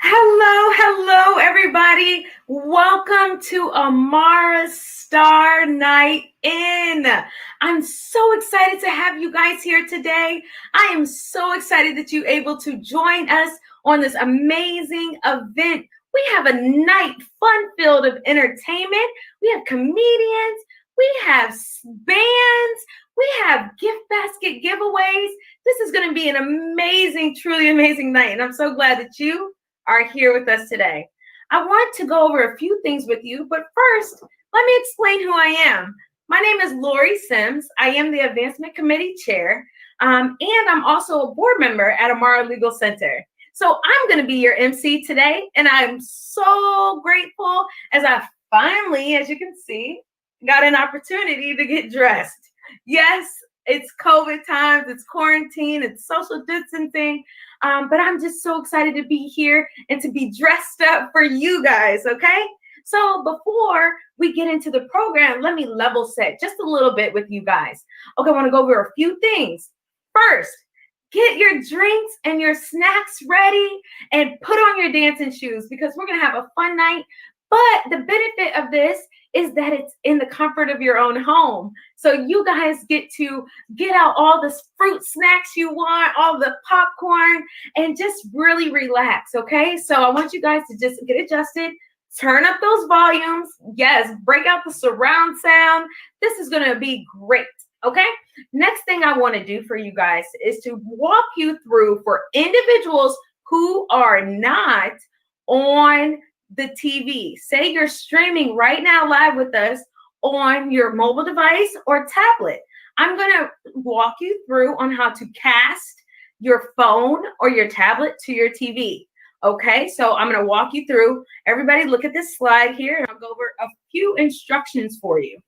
Hello, everybody. Welcome to Amara's Star Night In. I'm so excited to have you guys here today. I am so excited that you're able to join us on this amazing event. We have a night fun-filled of entertainment. We have comedians. We have bands. We have gift basket giveaways. This is going to be an amazing, truly amazing night. And I'm so glad that you are here with us today. I want to go over a few things with you, but first, let me explain who I am. My name is Lori Sims. I am the Advancement Committee Chair, and I'm also a board member at Amara Legal Center. So I'm going to be your MC today, and I'm so grateful as I finally, as you can see, got an opportunity to get dressed. Yes, it's COVID times, it's quarantine, it's social distancing, but I'm just so excited to be here and to be dressed up for you guys, okay? So before we get into the program, let me level set just a little bit with you guys. Okay, I want to go over a few things. First, get your drinks and your snacks ready and put on your dancing shoes because we're going to have a fun night. But the benefit of this is that it's in the comfort of your own home. So you guys get to get out all the fruit snacks you want, all the popcorn, and just really relax, okay? So I want you guys to just get adjusted, turn up those volumes. Yes, break out the surround sound. This is gonna be great, okay? Next thing I wanna do for you guys is to walk you through for individuals who are not on the TV. Say you're streaming right now live with us on your mobile device or tablet. I'm going to walk you through on how to cast your phone or your tablet to your TV. Okay, so I'm going to walk you through. Everybody look at this slide here and I'll go over a few instructions for you.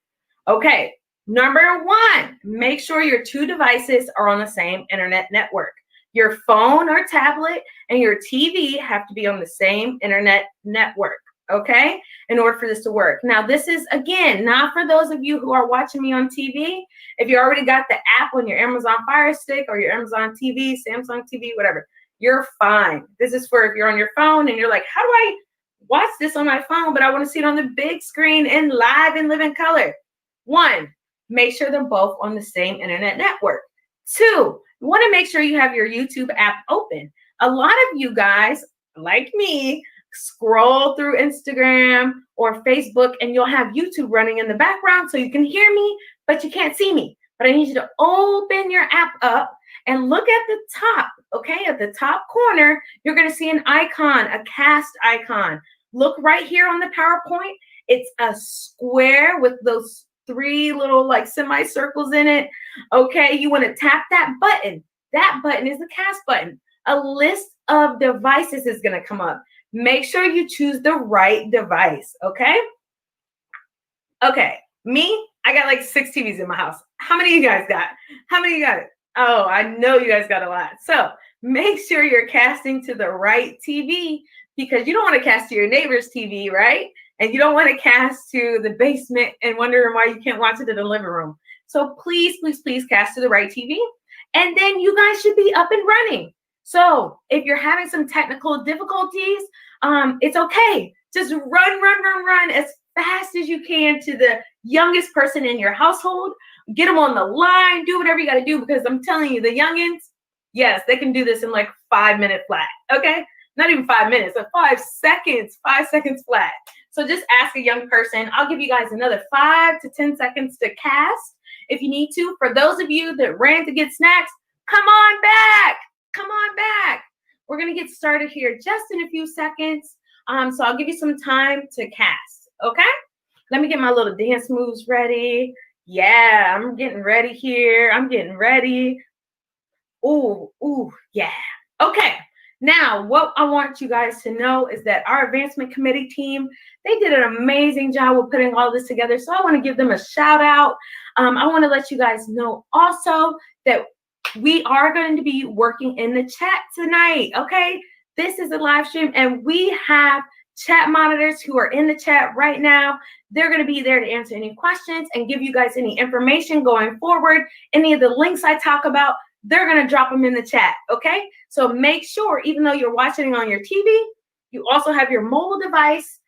Okay, number one, make sure your two devices are on the same internet network. Your phone or tablet and your TV have to be on the same internet network, okay, in order for this to work. Now, this is, again, not for those of you who are watching me on TV. If you already got the app on your Amazon Fire Stick or your Amazon TV, Samsung TV, whatever, you're fine. This is for if you're on your phone and you're like, how do I watch this on my phone, but I want to see it on the big screen and live and live in color? One, make sure they're both on the same internet network. Two, you want to make sure you have your YouTube app open. A lot of you guys, like me, scroll through Instagram or Facebook and you'll have YouTube running in the background so you can hear me, but you can't see me. But I need you to open your app up and look at the top, okay? At the top corner, you're going to see an icon, a cast icon. Look right here on the PowerPoint. It's a square with those three little like semicircles in it. Okay, you want to tap that button. That button is the cast button. A list of devices is going to come up. Make sure you choose the right device, okay? Okay, me, I got like 6 TVs in my house. How many of you guys got? How many of you got it? Oh, I know you guys got a lot. So make sure you're casting to the right TV because you don't want to cast to your neighbor's TV, right? And you don't want to cast to the basement and wondering why you can't watch it in the living room. So please, please, please cast to the right TV. And then you guys should be up and running. So if you're having some technical difficulties, it's okay. Just run as fast as you can to the youngest person in your household. Get them on the line. Do whatever you got to do because I'm telling you, the youngins, yes, they can do this in like 5 minutes flat. Okay? Not even 5 minutes, but 5 seconds, 5 seconds flat. So just ask a young person. I'll give you guys another 5 to 10 seconds to cast if you need to. For those of you that ran to get snacks, come on back. Come on back. We're going to get started here just in a few seconds. So I'll give you some time to cast, okay? Let me get my little dance moves ready. Yeah, I'm getting ready here. I'm getting ready. Ooh, yeah. Okay. Now, what I want you guys to know is that our advancement committee team, they did an amazing job with putting all this together. So I want to give them a shout out. I want to let you guys know also that we are going to be working in the chat tonight, okay? This is a live stream, and we have chat monitors who are in the chat right now. They're going to be there to answer any questions and give you guys any information going forward. Any of the links I talk about, they're going to drop them in the chat, okay? So make sure, even though you're watching on your TV, You also have your mobile device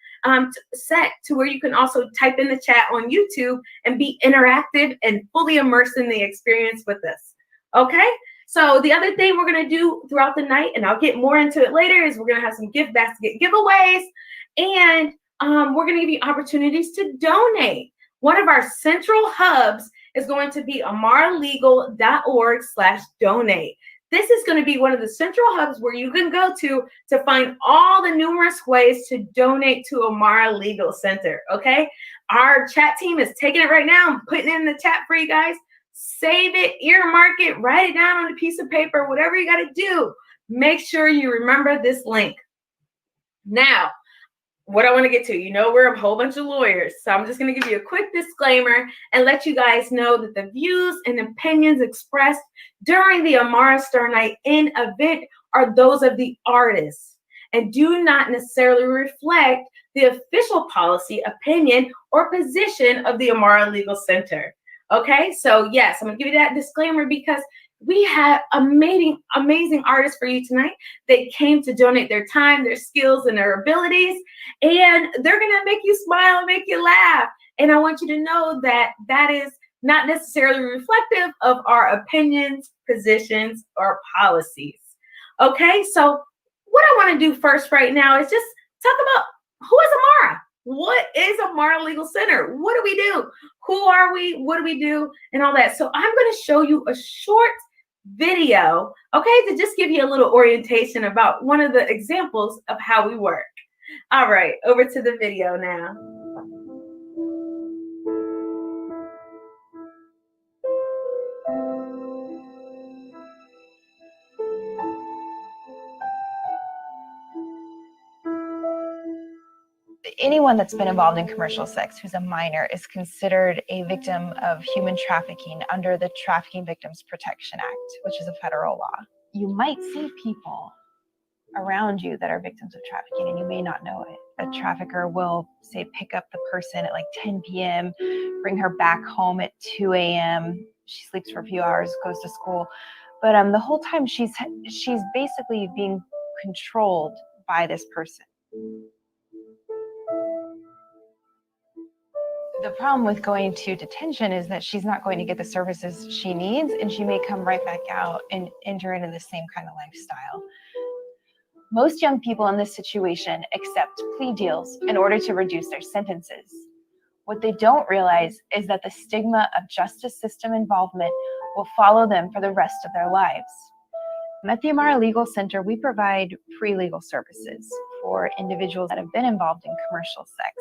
set to where you can also type in the chat on YouTube and be interactive and fully immersed in the experience with us. Okay? So the other thing we're going to do throughout the night, and I'll get more into it later, is we're going to have some gift basket giveaways, and we're going to give you opportunities to donate. One of our central hubs is going to be amaralegal.org/donate. This is going to be one of the central hubs where you can go to find all the numerous ways to donate to Amara Legal Center, okay? Our chat team is taking it right now. I'm putting it in the chat for you guys. Save it, earmark it, write it down on a piece of paper, whatever you got to do. Make sure you remember this link. Now, what I want to get to, we're a whole bunch of lawyers, so I'm just going to give you a quick disclaimer and let you guys know that the views and opinions expressed during the Amara Star Night In event are those of the artists and do not necessarily reflect the official policy, opinion, or position of the Amara Legal Center. Okay, so yes, I'm going to give you that disclaimer because we have amazing artists for you tonight. They came to donate their time, their skills, and their abilities, and they're going to make you smile and make you laugh. And I want you to know that that is not necessarily reflective of our opinions, positions, or policies. Okay, so what I want to do first right now is just talk about who is Amara? What is Amara Legal Center? What do we do? Who are we? What do we do? And all that. So I'm going to show you a short video, okay, to just give you a little orientation about one of the examples of how we work. All right, over to the video now. Anyone that's been involved in commercial sex who's a minor is considered a victim of human trafficking under the Trafficking Victims Protection Act, which is a federal law. You might see people around you that are victims of trafficking and you may not know it. A trafficker will, say, pick up the person at like 10 p.m., bring her back home at 2 a.m. She sleeps for a few hours, goes to school. But the whole time she's basically being controlled by this person. The problem with going to detention is that she's not going to get the services she needs, and she may come right back out and enter into the same kind of lifestyle. Most young people in this situation accept plea deals in order to reduce their sentences. What they don't realize is that the stigma of justice system involvement will follow them for the rest of their lives. At the Amara Legal Center, we provide free legal services for individuals that have been involved in commercial sex.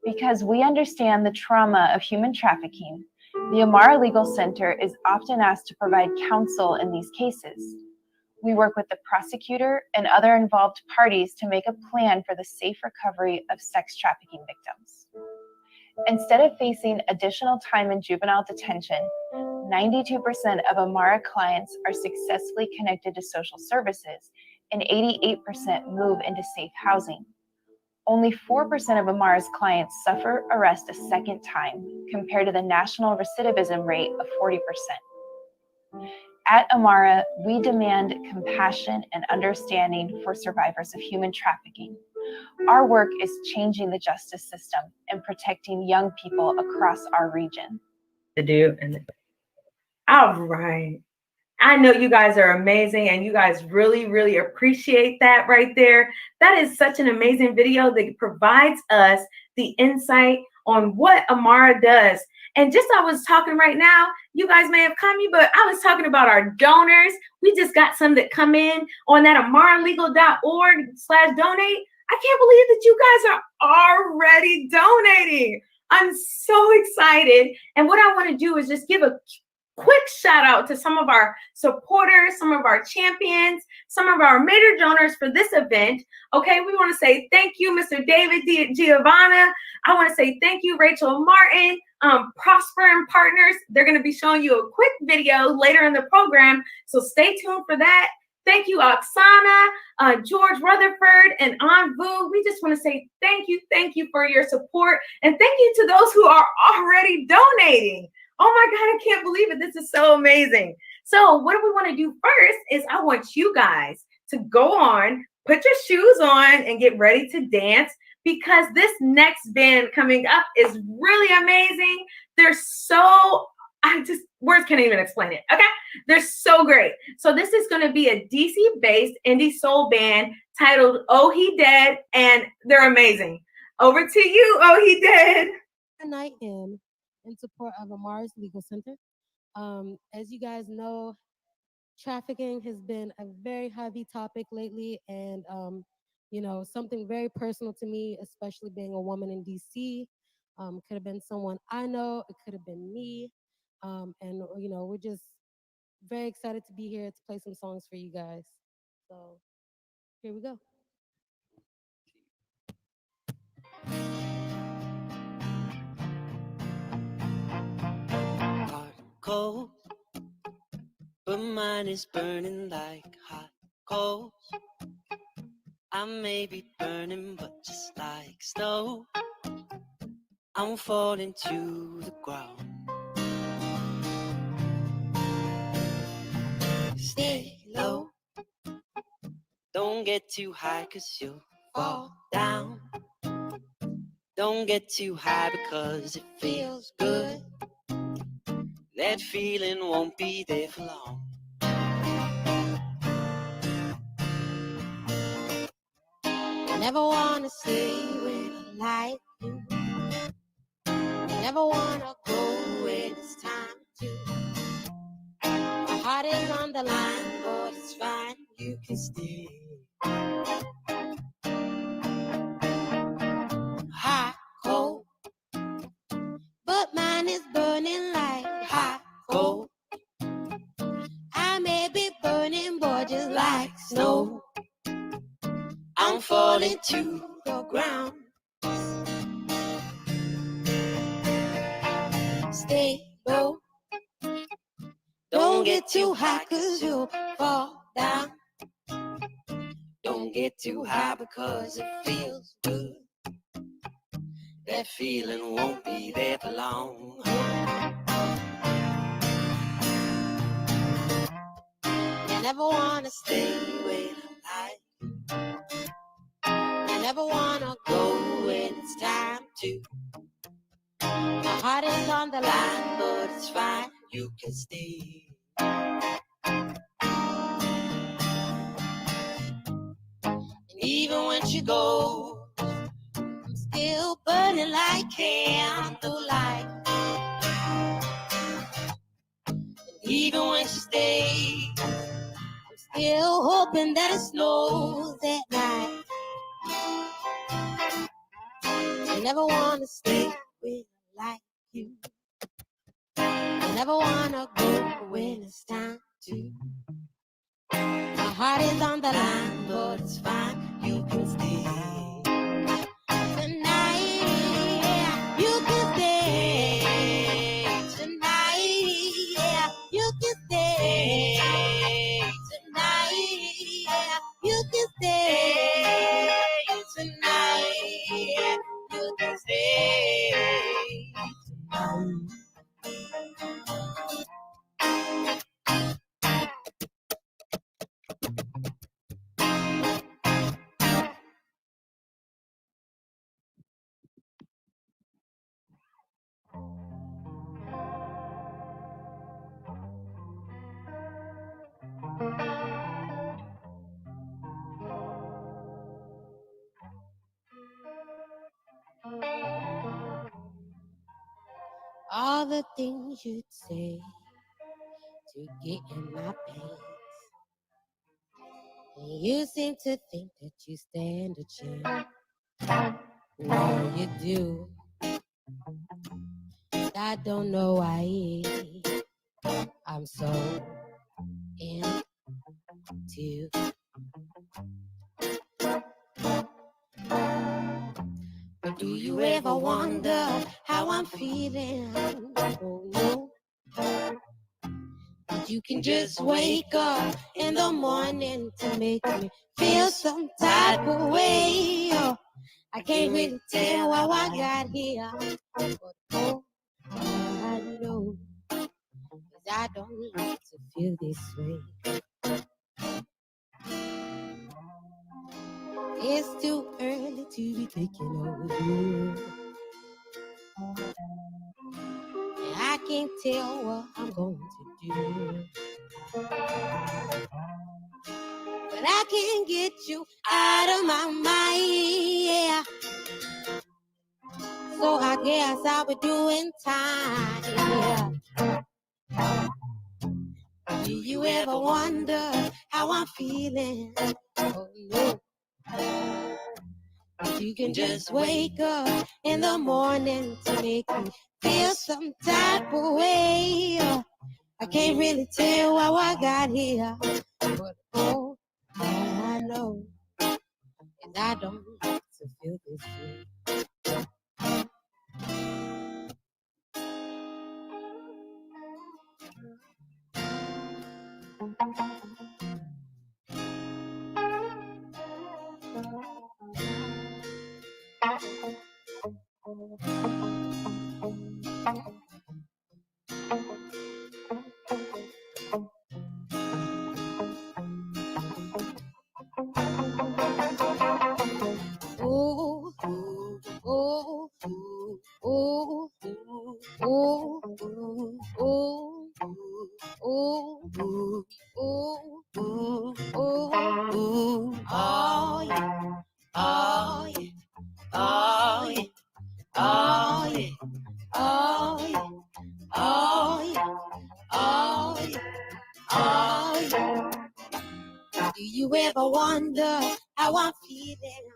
Because we understand the trauma of human trafficking, the Amara Legal Center is often asked to provide counsel in these cases. We work with the prosecutor and other involved parties to make a plan for the safe recovery of sex trafficking victims. Instead of facing additional time in juvenile detention, 92% of Amara clients are successfully connected to social services, and 88% move into safe housing. Only 4% of Amara's clients suffer arrest a second time, compared to the national recidivism rate of 40%. At Amara, we demand compassion and understanding for survivors of human trafficking. Our work is changing the justice system and protecting young people across our region. All right. I know you guys are amazing and you guys really, really appreciate that right there. That is such an amazing video that provides us the insight on what Amara does. And just I was talking right now, you guys may have come, but I was talking about our donors. We just got some that come in on that amaralegal.org/donate. I can't believe that you guys are already donating. I'm so excited. And what I want to do is just give a quick shout out to some of our supporters, some of our champions, some of our major donors for this event. Okay, we want to say thank you, Mr. David Giovanna. I want to say thank you, Rachel Martin, Prosper and Partners. They're going to be showing you a quick video later in the program, so stay tuned for that. Thank you, Oksana, George Rutherford, and Anvu. We just want to say thank you for your support, and thank you to those who are already donating. Oh my God, I can't believe it. This is so amazing. So what we want to do first is I want you guys to go on put your shoes on and get ready to dance because this next band coming up is really amazing. They're so, words can't even explain it. Okay. They're so great. So this is going to be a DC based indie soul band titled Oh He Dead, and they're amazing. Over to you, Oh He Dead. Night in support of Amara's Legal Center. As you guys know, trafficking has been a very heavy topic lately, and something very personal to me, especially being a woman in DC. Could have been someone I know, it could have been me, and we're just very excited to be here to play some songs for you guys. So here we go. Hot coals, but mine is burning like hot coals. I may be burning, but just like snow, I'm falling to the ground. Stay low, don't get too high, 'cause you'll fall down. Don't get too high because it feels good. That feeling won't be there for long. I never wanna stay with a like you. I never wanna go when it's time to. My heart is on the line, but it's fine, you can stay. Hot, cold, but mine is burning like hot coal. I may be burning, but just like snow, I'm falling to the ground. Stay low, don't get too high, 'cause you'll fall down. Don't get too high because it feels good. That feeling won't be there for long. I never wanna stay with a lie. I never wanna go when it's time to. My heart is on the line, but it's fine, you can stay. And even when she goes, I'm still burning like candlelight. And even when she stays, I'm still hoping that it snows at night. I never wanna stay with like you. I never wanna go when it's time to. My heart is on the line, but it's fine, you can stay. Tonight, yeah, you can stay. Tonight, yeah, you can stay. Tonight, yeah, you can stay. Tonight, yeah, you can stay. All the things you'd say to get in my pants. And you seem to think that you stand a chance. No, you do. I don't know why I'm so into. But do you ever wonder how I'm feeling? Oh no. You can just wake up in the morning to make me feel some type of way. Oh, I can't really tell how I got here. But oh, I know, 'cause I don't like to feel this way. It's too early to be thinking of you. And I can't tell what I'm going to do. But I can't get you out of my mind, yeah. So I guess I'll be doing time, yeah. Do you ever wonder how I'm feeling? Oh no. You can just wake up in the morning to make me feel some type of way. I can't really tell how I got here, but oh, I know, and I don't like to feel this way. Oh, oh, oh, oh, oh, oh, oh, oh, yeah, oh, yeah, oh, yeah, oh, yeah, oh, yeah, oh, yeah, oh, yeah, oh, yeah. Do you ever wonder how I'm feeling?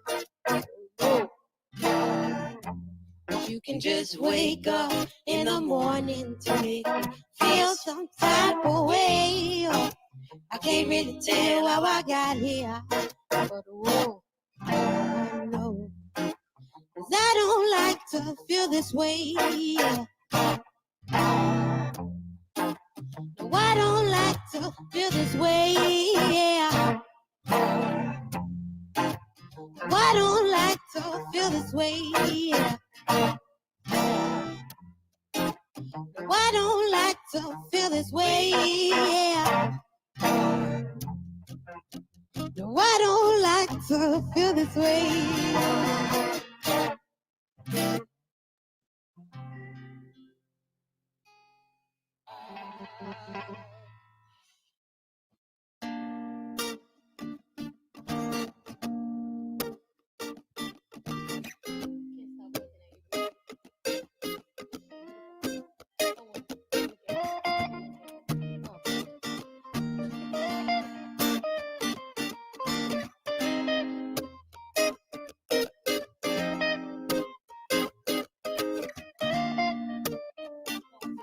You can just wake up in the morning to make me feel some type of way. I can't really tell how I got here, but whoa, I know. 'Cause I don't like to feel this way. No, I don't like to feel this way. No, I don't like to feel this way. No, I don't like to feel this way. No, I don't like to feel this way.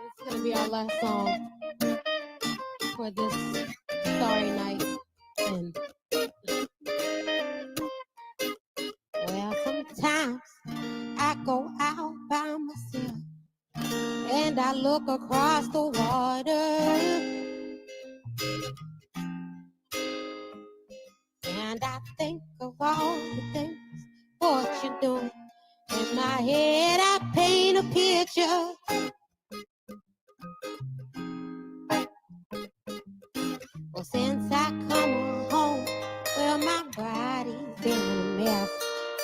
It's gonna be our last song for this starry night. And well, sometimes I go out by myself and I look across the water and I think of all the things what you're doing. In my head, I paint a picture. Well, since I come home, well, my body's been a mess.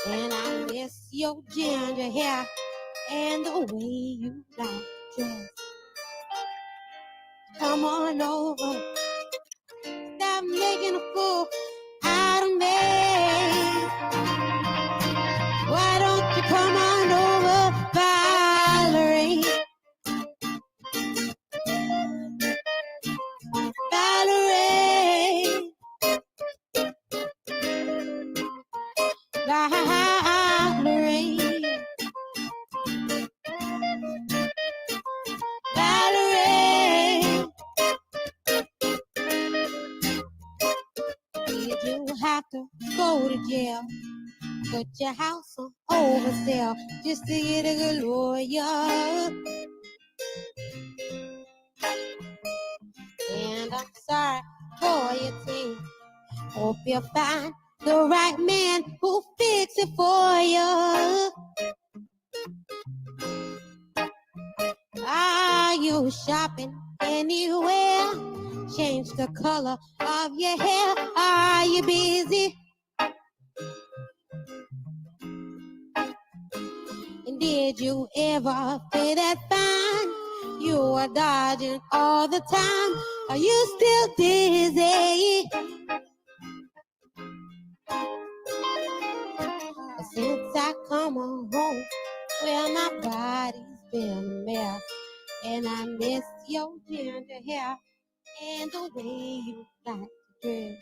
And I miss your ginger hair and the way you like dress. Come on over, stop making a fool out of me. Why don't you come on over, Valerie? Valerie, Valerie, Valerie. Did you have to go to jail? Put your house on oversale just to get a good lawyer. And I'm sorry for your team. Hope you find the right man who'll fix it for you. Are you shopping anywhere? Change the color of your hair. Are you busy? Did you ever feel that fine? You are dodging all the time. Are you still dizzy? Since I come home, well, my body's been a mess, and I miss your ginger hair and the way you like to dress.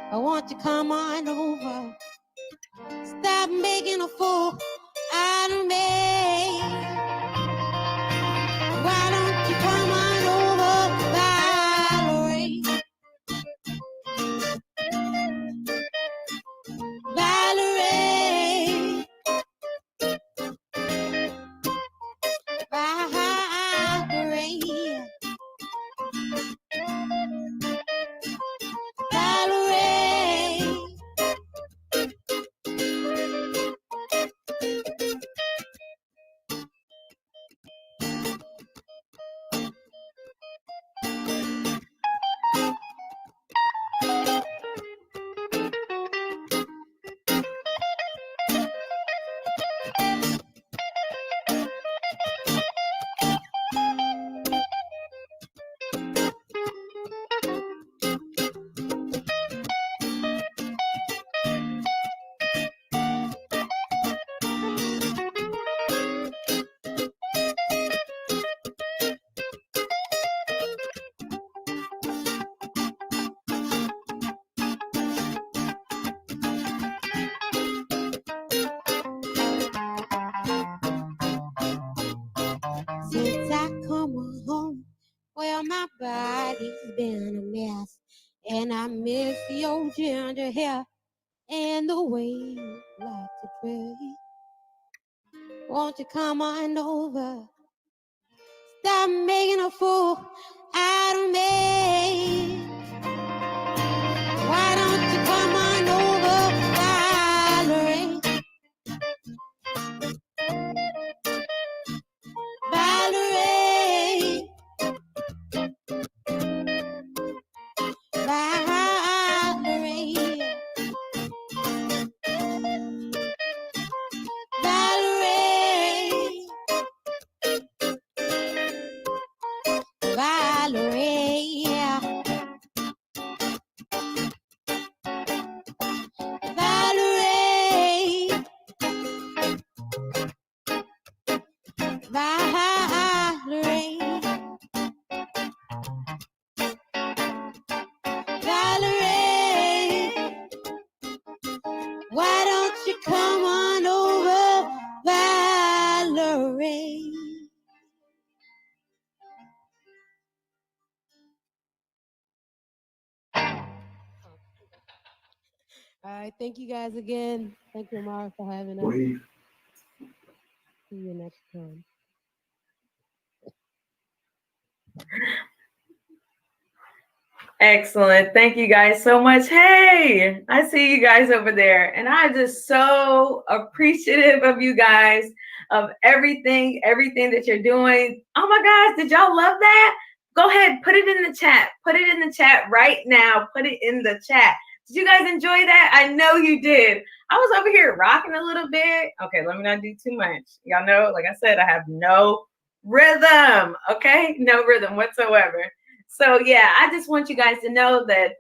I want you to come on over. Stop making a fool out of me. Why don't you come on over, Valerie? Valerie. Valerie. Valerie. Since I come home, well, my body's been a mess, and I miss your ginger hair and the way you like to dress. Won't you come on over? Stop making a fool out of me. Why don't you come on over, Valerie? Valerie. Valerie. Valerie. Valerie. Valerie. Valerie. Valerie. Why don't you come on over, Valerie? All right, thank you guys again. Thank you, Amara, for having us. See you next time. Excellent. Thank you guys so much. Hey, I see you guys over there. And I'm just so appreciative of you guys, of everything that you're doing. Oh my gosh, did y'all love that? Go ahead, put it in the chat. Put it in the chat right now. Put it in the chat. Did you guys enjoy that? I know you did. I was over here rocking a little bit. Okay, let me not do too much. Y'all know, like I said, I have no rhythm. Okay, no rhythm whatsoever. So yeah, I just want you guys to know that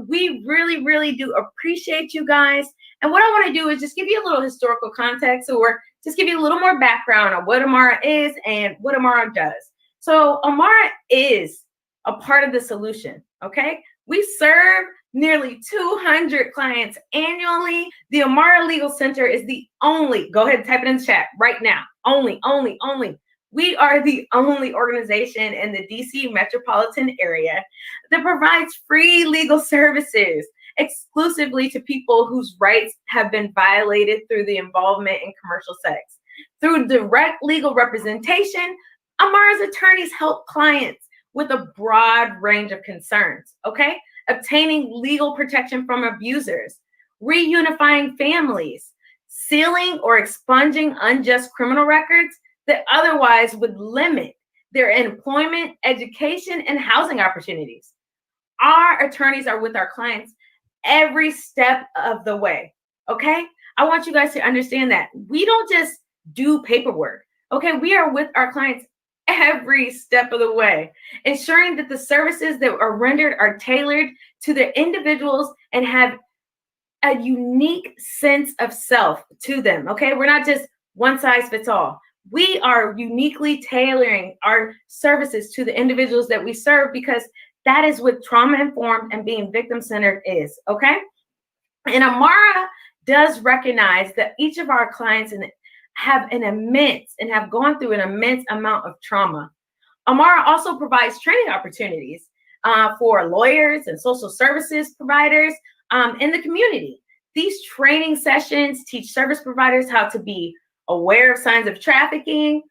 we really, really do appreciate you guys. And what I want to do is just give you a little historical context, or just give you a little more background on what Amara is and what Amara does. So Amara is a part of the solution, okay? We serve nearly 200 clients annually. The Amara Legal Center is the only, go ahead and type it in the chat right now, only. We are the only organization in the DC metropolitan area that provides free legal services exclusively to people whose rights have been violated through the involvement in commercial sex. Through direct legal representation, Amara's attorneys help clients with a broad range of concerns, okay? Obtaining legal protection from abusers, reunifying families, sealing or expunging unjust criminal records that otherwise would limit their employment, education, and housing opportunities. Our attorneys are with our clients every step of the way, okay? I want you guys to understand that we don't just do paperwork. Okay, we are with our clients every step of the way, ensuring that the services that are rendered are tailored to the individuals and have a unique sense of self to them. Okay, we're not just one size fits all. We are uniquely tailoring our services to the individuals that we serve, because that is what trauma informed and being victim centered is. Okay, and Amara does recognize that each of our clients have gone through an immense amount of trauma. Amara also provides training opportunities for lawyers and social services providers in the community. These training sessions teach service providers how to be aware of signs of trafficking.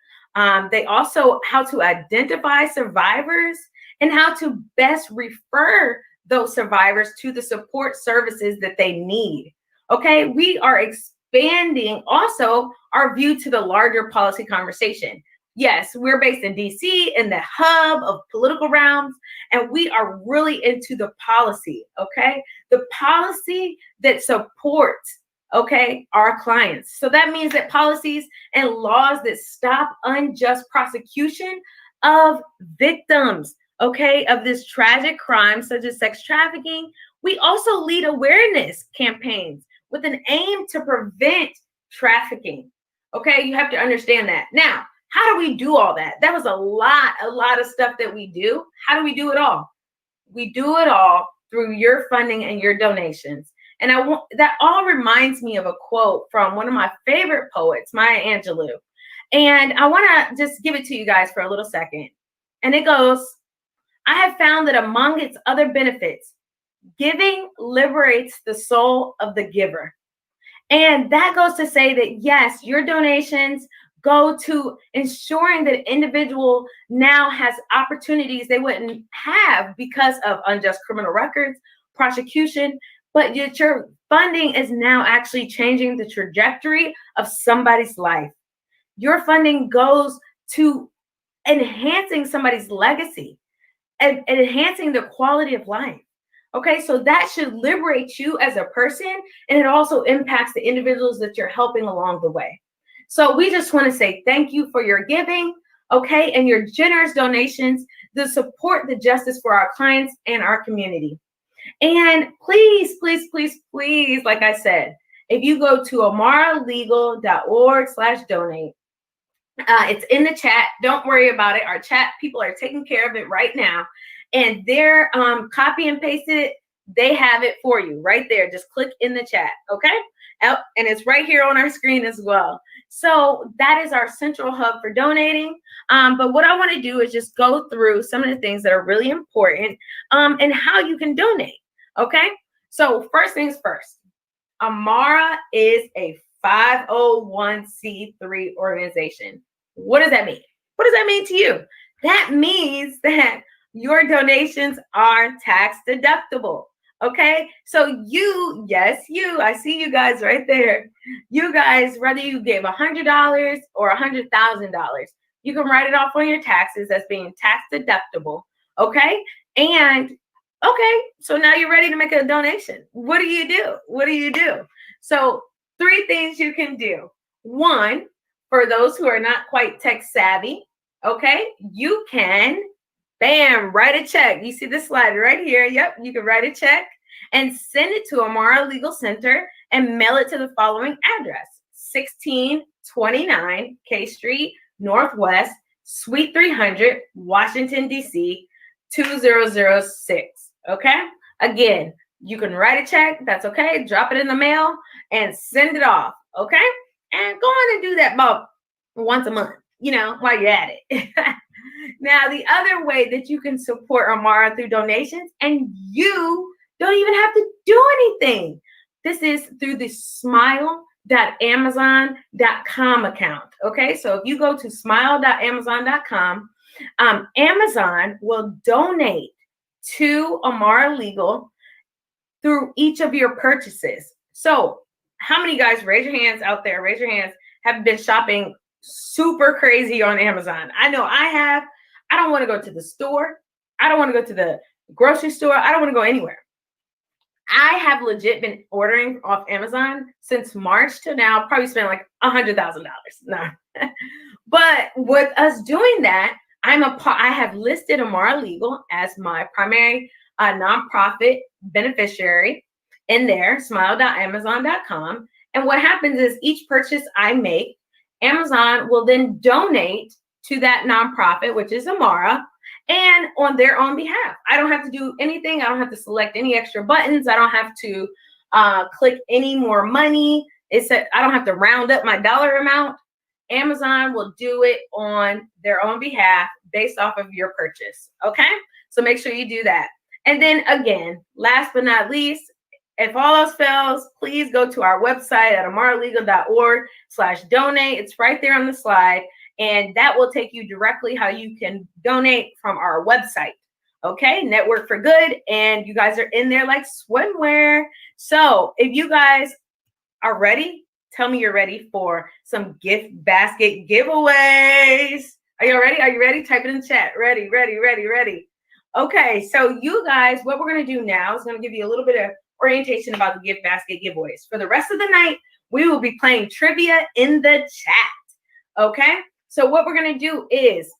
They also how to identify survivors and how to best refer those survivors to the support services that they need. Okay, we are expanding also our view to the larger policy conversation. Yes, we're based in DC, in the hub of political realms, and we are really into the policy, okay? The policy that supports, okay, our clients. So that means that policies and laws that stop unjust prosecution of victims, okay, of this tragic crime, such as sex trafficking. We also lead awareness campaigns with an aim to prevent trafficking. Okay, you have to understand that. Now, how do we do all that? That was a lot of stuff that we do. How do we do it all? We do it all through your funding and your donations. And that all reminds me of a quote from one of my favorite poets, Maya Angelou. And I want to just give it to you guys for a little second. And it goes, I have found that among its other benefits, giving liberates the soul of the giver. And that goes to say that, yes, your donations go to ensuring that an individual now has opportunities they wouldn't have because of unjust criminal records, prosecution, but your funding is now actually changing the trajectory of somebody's life. Your funding goes to enhancing somebody's legacy and enhancing the quality of life. Okay, so that should liberate you as a person, and it also impacts the individuals that you're helping along the way. So we just want to say thank you for your giving, okay, and your generous donations to support the justice for our clients and our community. And please, please, please, please, like I said, if you go to amaralegal.org/donate, it's in the chat. Don't worry about it. Our chat people are taking care of it right now. And they're copy and paste it. They have it for you right there. Just click in the chat, okay? And it's right here on our screen as well. So that is our central hub for donating. But what I want to do is just go through some of the things that are really important and how you can donate, okay? So first things first, Amara is a 501c3 organization. What does that mean? What does that mean to you? That means that your donations are tax deductible. Okay, so yes, I see you guys right there. You guys, whether you gave $100 or $100,000, you can write it off on your taxes as being tax deductible. Okay, and okay, so now you're ready to make a donation. What do you do? What do you do? So 3 things you can do. 1, for those who are not quite tech savvy, okay, you can, bam, write a check. You see the slide right here. Yep, you can write a check and send it to Amara Legal Center and mail it to the following address: 1629 K Street Northwest, Suite 300, Washington, D.C., 2006. Okay? Again, you can write a check. That's okay. Drop it in the mail and send it off. Okay? And go on and do that about once a month, while you're at it. Now, the other way that you can support Amara through donations, and you don't even have to do anything. This is through the smile.amazon.com account. Okay, so if you go to smile.amazon.com, Amazon will donate to Amara Legal through each of your purchases. So how many guys, raise your hands out there, raise your hands, have been shopping super crazy on Amazon? I know I have. I don't want to go to the store. I don't want to go to the grocery store. I don't want to go anywhere. I have legit been ordering off Amazon since March to now, probably spent like $100,000. No. But with us doing that, I have listed Amara Legal as my primary nonprofit beneficiary in there, smile.amazon.com. And what happens is each purchase I make, Amazon will then donate to that nonprofit, which is Amara, and on their own behalf. I don't have to do anything. I don't have to select any extra buttons. I don't have to click any more money. I don't have to round up my dollar amount. Amazon will do it on their own behalf based off of your purchase. Okay, so make sure you do that. And then again, last but not least, if all else fails, please go to our website at amaralegal.org/donate. It's right there on the slide. And that will take you directly how you can donate from our website. Okay, Network for Good. And you guys are in there like swimwear. So if you guys are ready, tell me you're ready for some gift basket giveaways. Are you ready? Are you ready? Type it in the chat. Ready, ready, ready, ready. Okay, so you guys, what we're going to do now is going to give you a little bit of orientation about the gift basket giveaways. For the rest of the night, we will be playing trivia in the chat. Okay, so what we're going to do is,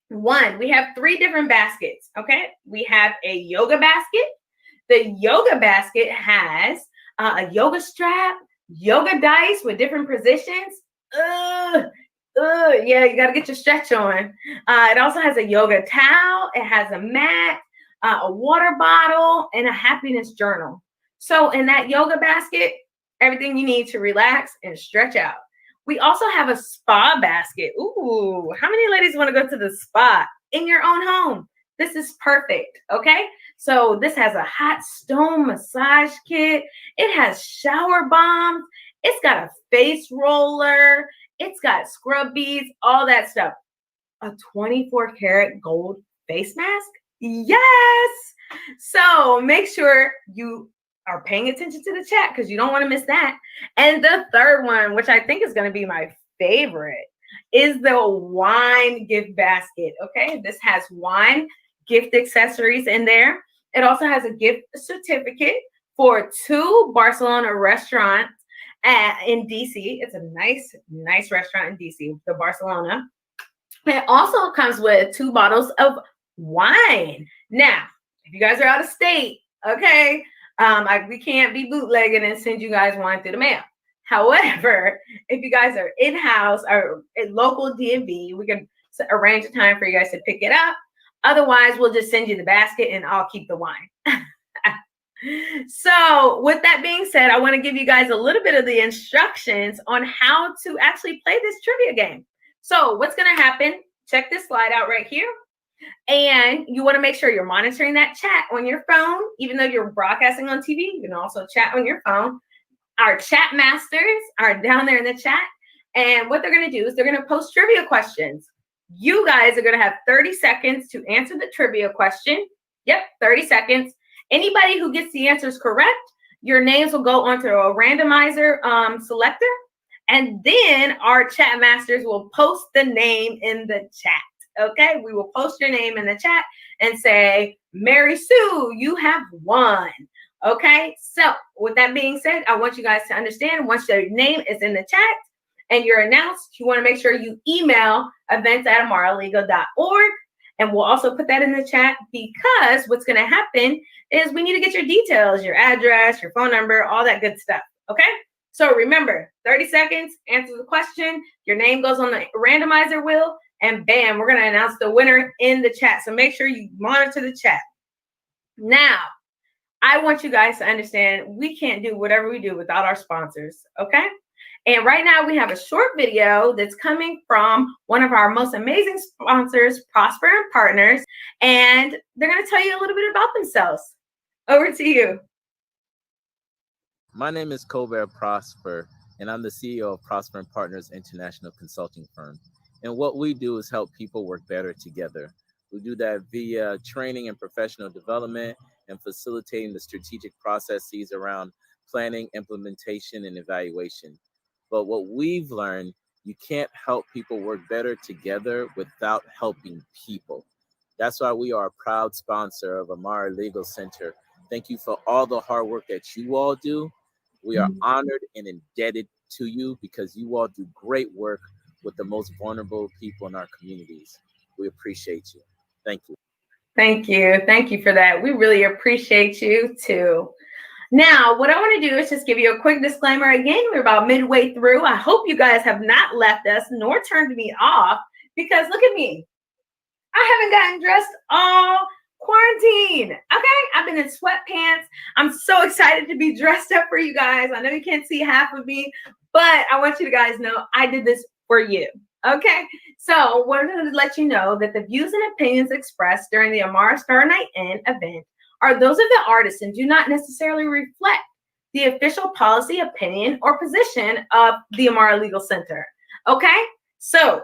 one, we have 3 different baskets. Okay, we have a yoga basket. The yoga basket has a yoga strap, yoga dice with different positions. Yeah, you got to get your stretch on. It also has a yoga towel. It has a mat, a water bottle, and a happiness journal. So in that yoga basket, everything you need to relax and stretch out. We also have a spa basket. Ooh, how many ladies want to go to the spa in your own home? This is perfect, okay? So this has a hot stone massage kit. It has shower bombs. It's got a face roller. It's got scrub beads, all that stuff. A 24 karat gold face mask? Yes! So make sure you are paying attention to the chat because you don't want to miss that. And the third one, which I think is going to be my favorite, is the wine gift basket. Okay, this has wine gift accessories in there. It also has a gift certificate for 2 Barcelona restaurants in DC. It's a nice restaurant in DC, the Barcelona. It also comes with 2 bottles of wine. Now, if you guys are out of state, okay, we can't be bootlegging and send you guys wine through the mail. However, if you guys are in-house or at local DMV, we can arrange a time for you guys to pick it up. Otherwise, we'll just send you the basket and I'll keep the wine. So with that being said, I want to give you guys a little bit of the instructions on how to actually play this trivia game. So what's going to happen, check this slide out right here. And you want to make sure you're monitoring that chat on your phone. Even though you're broadcasting on TV, you can also chat on your phone. Our chat masters are down there in the chat. And what they're going to do is they're going to post trivia questions. You guys are going to have 30 seconds to answer the trivia question. Yep, 30 seconds. Anybody who gets the answers correct, your names will go onto a randomizer selector. And then our chat masters will post the name in the chat. Okay, we will post your name in the chat and say, Mary Sue, you have won. Okay, so with that being said, I want you guys to understand once your name is in the chat and you're announced, you want to make sure you email events@amaralegal.org. And we'll also put that in the chat because what's going to happen is we need to get your details, your address, your phone number, all that good stuff. Okay, so remember, 30 seconds, answer the question, your name goes on the randomizer wheel, and bam, we're going to announce the winner in the chat. So make sure you monitor the chat. Now, I want you guys to understand we can't do whatever we do without our sponsors, okay? And right now we have a short video that's coming from one of our most amazing sponsors, Prosper and Partners, and they're going to tell you a little bit about themselves. Over to you. My name is Colbert Prosper, and I'm the CEO of Prosper and Partners International Consulting Firm. And what we do is help people work better together. We do that via training and professional development and facilitating the strategic processes around planning, implementation, and evaluation. But what we've learned, you can't help people work better together without helping people. That's why we are a proud sponsor of Amara Legal Center, Thank you for all the hard work that you all do. We are honored and indebted to you because you all do great work with the most vulnerable people in our communities. We appreciate you. Thank you. Thank you. Thank you for that. We really appreciate you too. Now, what I want to do is just give you a quick disclaimer. Again, we're about midway through. I hope you guys have not left us nor turned me off because look at me. I haven't gotten dressed all quarantine. Okay, I've been in sweatpants. I'm so excited to be dressed up for you guys. I know you can't see half of me, but I want you guys to know I did this for you. Okay, so we're going to let you know that the views and opinions expressed during the Amara Star Night In event are those of the artist and do not necessarily reflect the official policy, opinion, or position of the Amara Legal Center. Okay, so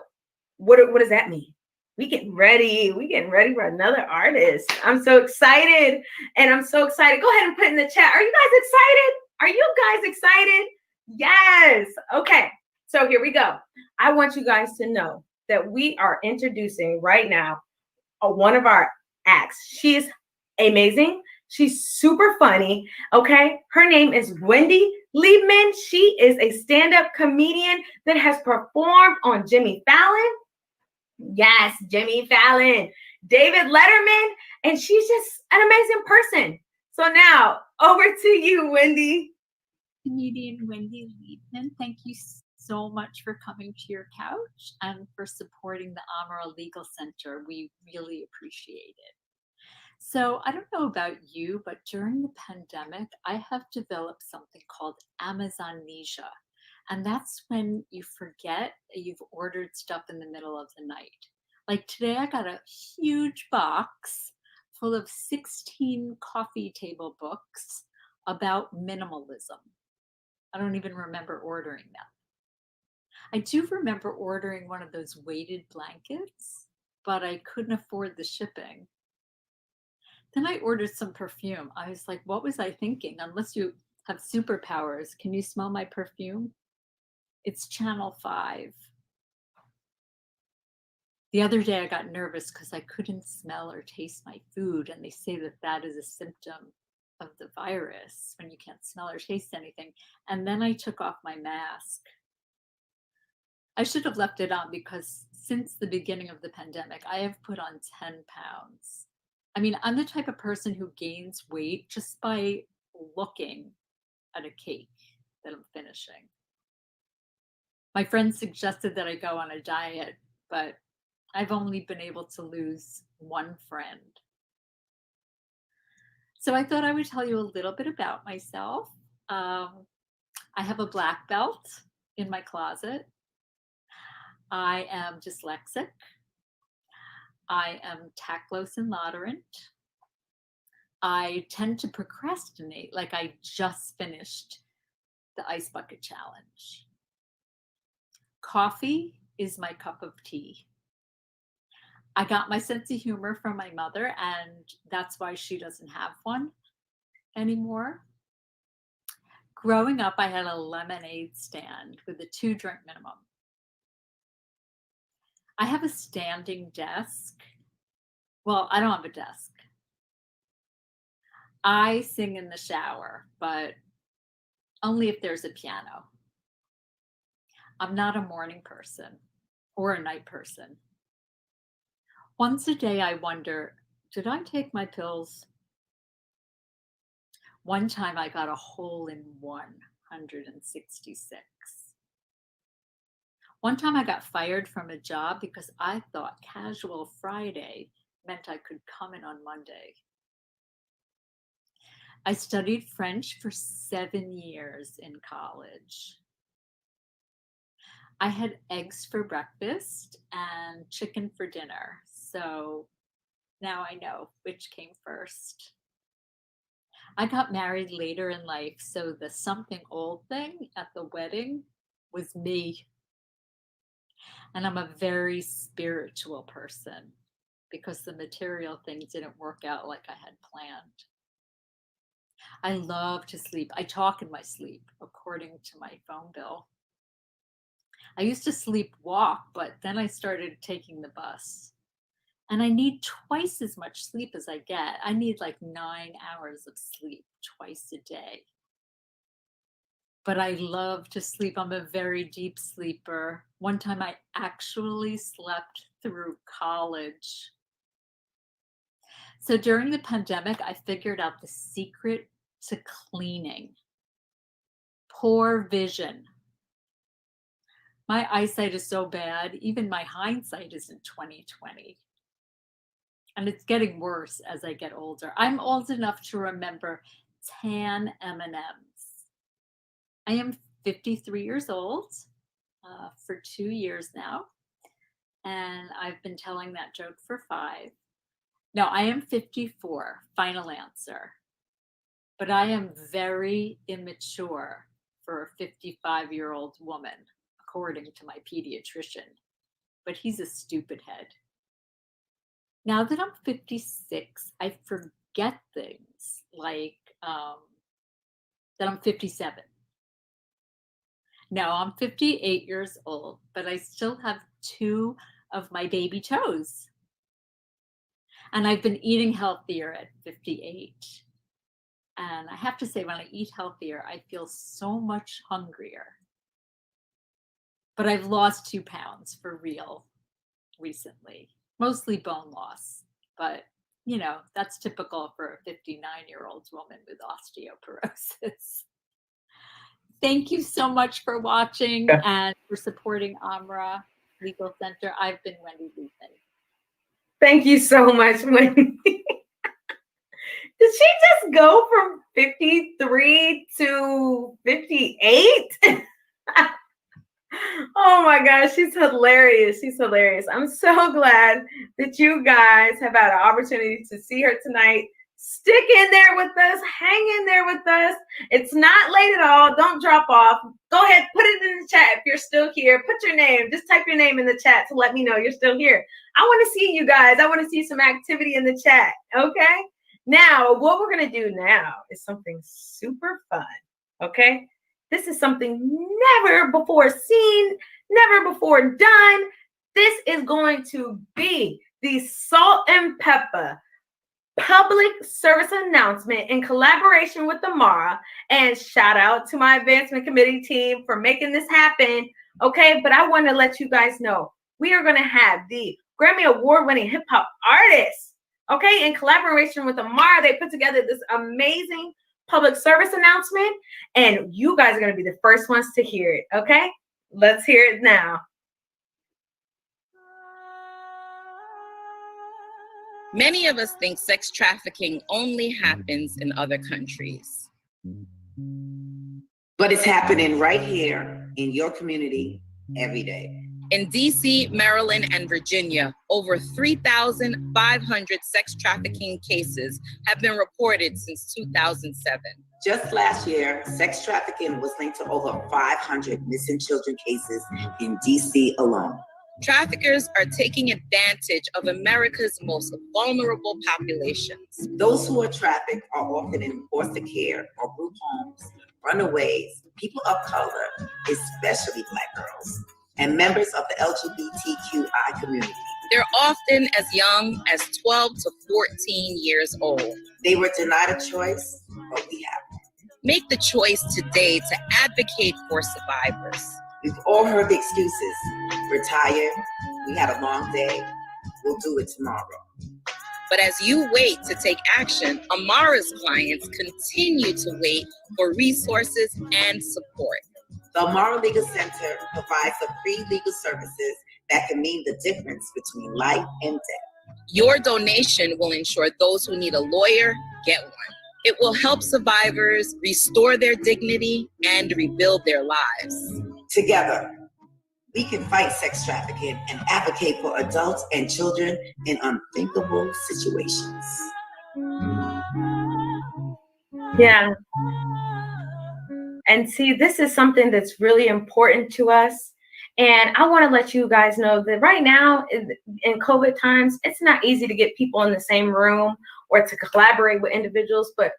what does that mean? We getting ready. We getting ready for another artist. I'm so excited. And I'm so excited. Go ahead and put in the chat. Are you guys excited? Are you guys excited? Yes. Okay. So here we go. I want you guys to know that we are introducing right now one of our acts. She is amazing. She's super funny. Okay. Her name is Wendy Liebman. She is a stand-up comedian that has performed on Jimmy Fallon. Yes, Jimmy Fallon, David Letterman, and she's just an amazing person. So now over to you, Wendy. Comedian Wendy Liebman, thank you so much for coming to your couch and for supporting the Amara Legal Center. We really appreciate it. So I don't know about you, but during the pandemic, I have developed something called Amazonnesia. And that's when you forget you've ordered stuff in the middle of the night. Like today, I got a huge box full of 16 coffee table books about minimalism. I don't even remember ordering them. I do remember ordering one of those weighted blankets, but I couldn't afford the shipping. Then I ordered some perfume. I was like, what was I thinking? Unless you have superpowers, can you smell my perfume? It's Channel 5. The other day I got nervous because I couldn't smell or taste my food. And they say that that is a symptom of the virus when you can't smell or taste anything. And then I took off my mask. I should have left it on because since the beginning of the pandemic, I have put on 10 pounds. I mean, I'm the type of person who gains weight just by looking at a cake that I'm finishing. My friend suggested that I go on a diet, but I've only been able to lose one friend. So I thought I would tell you a little bit about myself. I have a black belt in my closet. I am dyslexic. I am tactless and intolerant. I tend to procrastinate, like I just finished the ice bucket challenge. Coffee is my cup of tea. I got my sense of humor from my mother, and that's why she doesn't have one anymore. Growing up, I had a lemonade stand with a 2-drink minimum. I have a standing desk. Well, I don't have a desk. I sing in the shower, but only if there's a piano. I'm not a morning person or a night person. Once a day, I wonder, did I take my pills? One time I got a hole in 166. One time I got fired from a job because I thought casual Friday meant I could come in on Monday. I studied French for 7 years in college. I had eggs for breakfast and chicken for dinner. So now I know which came first. I got married later in life, so the something old thing at the wedding was me. And I'm a very spiritual person because the material things didn't work out like I had planned. I love to sleep. I talk in my sleep, according to my phone bill. I used to sleepwalk, but then I started taking the bus. And I need twice as much sleep as I get. I need like 9 hours of sleep twice a day. But I love to sleep. I'm a very deep sleeper. One time I actually slept through college. So during the pandemic, I figured out the secret to cleaning. Poor vision. My eyesight is so bad, even my hindsight isn't 20/20. And it's getting worse as I get older. I'm old enough to remember tan M&Ms. I am 53 years old for 2 years now, and I've been telling that joke for 5. No, I am 54, final answer. But I am very immature for a 55-year-old woman, according to my pediatrician. But he's a stupid head. Now that I'm 56, I forget things like that I'm 57. Now I'm 58 years old, but I still have 2 of my baby toes. And I've been eating healthier at 58. And I have to say, when I eat healthier, I feel so much hungrier. But I've lost 2 pounds for real recently, mostly bone loss. But, you know, that's typical for a 59-year-old woman with osteoporosis. Thank you so much for watching and for supporting Amara Legal Center. I've been Wendy Luthen. Thank you so much, Wendy. Did she just go from 53 to 58? Oh my gosh, she's hilarious. She's hilarious. I'm so glad that you guys have had an opportunity to see her tonight. Stick in there with us. Hang in there with us. It's not late at all. Don't drop off. Go ahead, put it in the chat if you're still here. Put your name. Just type your name in the chat to let me know you're still here. I want to see you guys. I want to see some activity in the chat. Okay? Now, what we're going to do now is something super fun. Okay? This is something never before seen, never before done. This is going to be the Salt and Pepper public service announcement in collaboration with Amara. And shout out to my advancement committee team for making this happen. Okay, but I want to let you guys know we are going to have the Grammy Award-winning hip hop artists. Okay, in collaboration with Amara, they put together this amazing public service announcement, and you guys are going to be the first ones to hear it. Okay, let's hear it now. Many of us think sex trafficking only happens in other countries. But it's happening right here in your community every day. In DC, Maryland, and Virginia, over 3,500 sex trafficking cases have been reported since 2007. Just last year, sex trafficking was linked to over 500 missing children cases in DC alone. Traffickers are taking advantage of America's most vulnerable populations. Those who are trafficked are often in foster care or group homes, runaways, people of color, especially Black girls, and members of the LGBTQI community. They're often as young as 12 to 14 years old. They were denied a choice, but we have. Make the choice today to advocate for survivors. We've all heard the excuses. We're tired, we had a long day, we'll do it tomorrow. But as you wait to take action, Amara's clients continue to wait for resources and support. The Amara Legal Center provides the free legal services that can mean the difference between life and death. Your donation will ensure those who need a lawyer get one. It will help survivors restore their dignity and rebuild their lives. Together, we can fight sex trafficking and advocate for adults and children in unthinkable situations. Yeah. And see, this is something that's really important to us. And I want to let you guys know that right now in COVID times, it's not easy to get people in the same room or to collaborate with individuals, but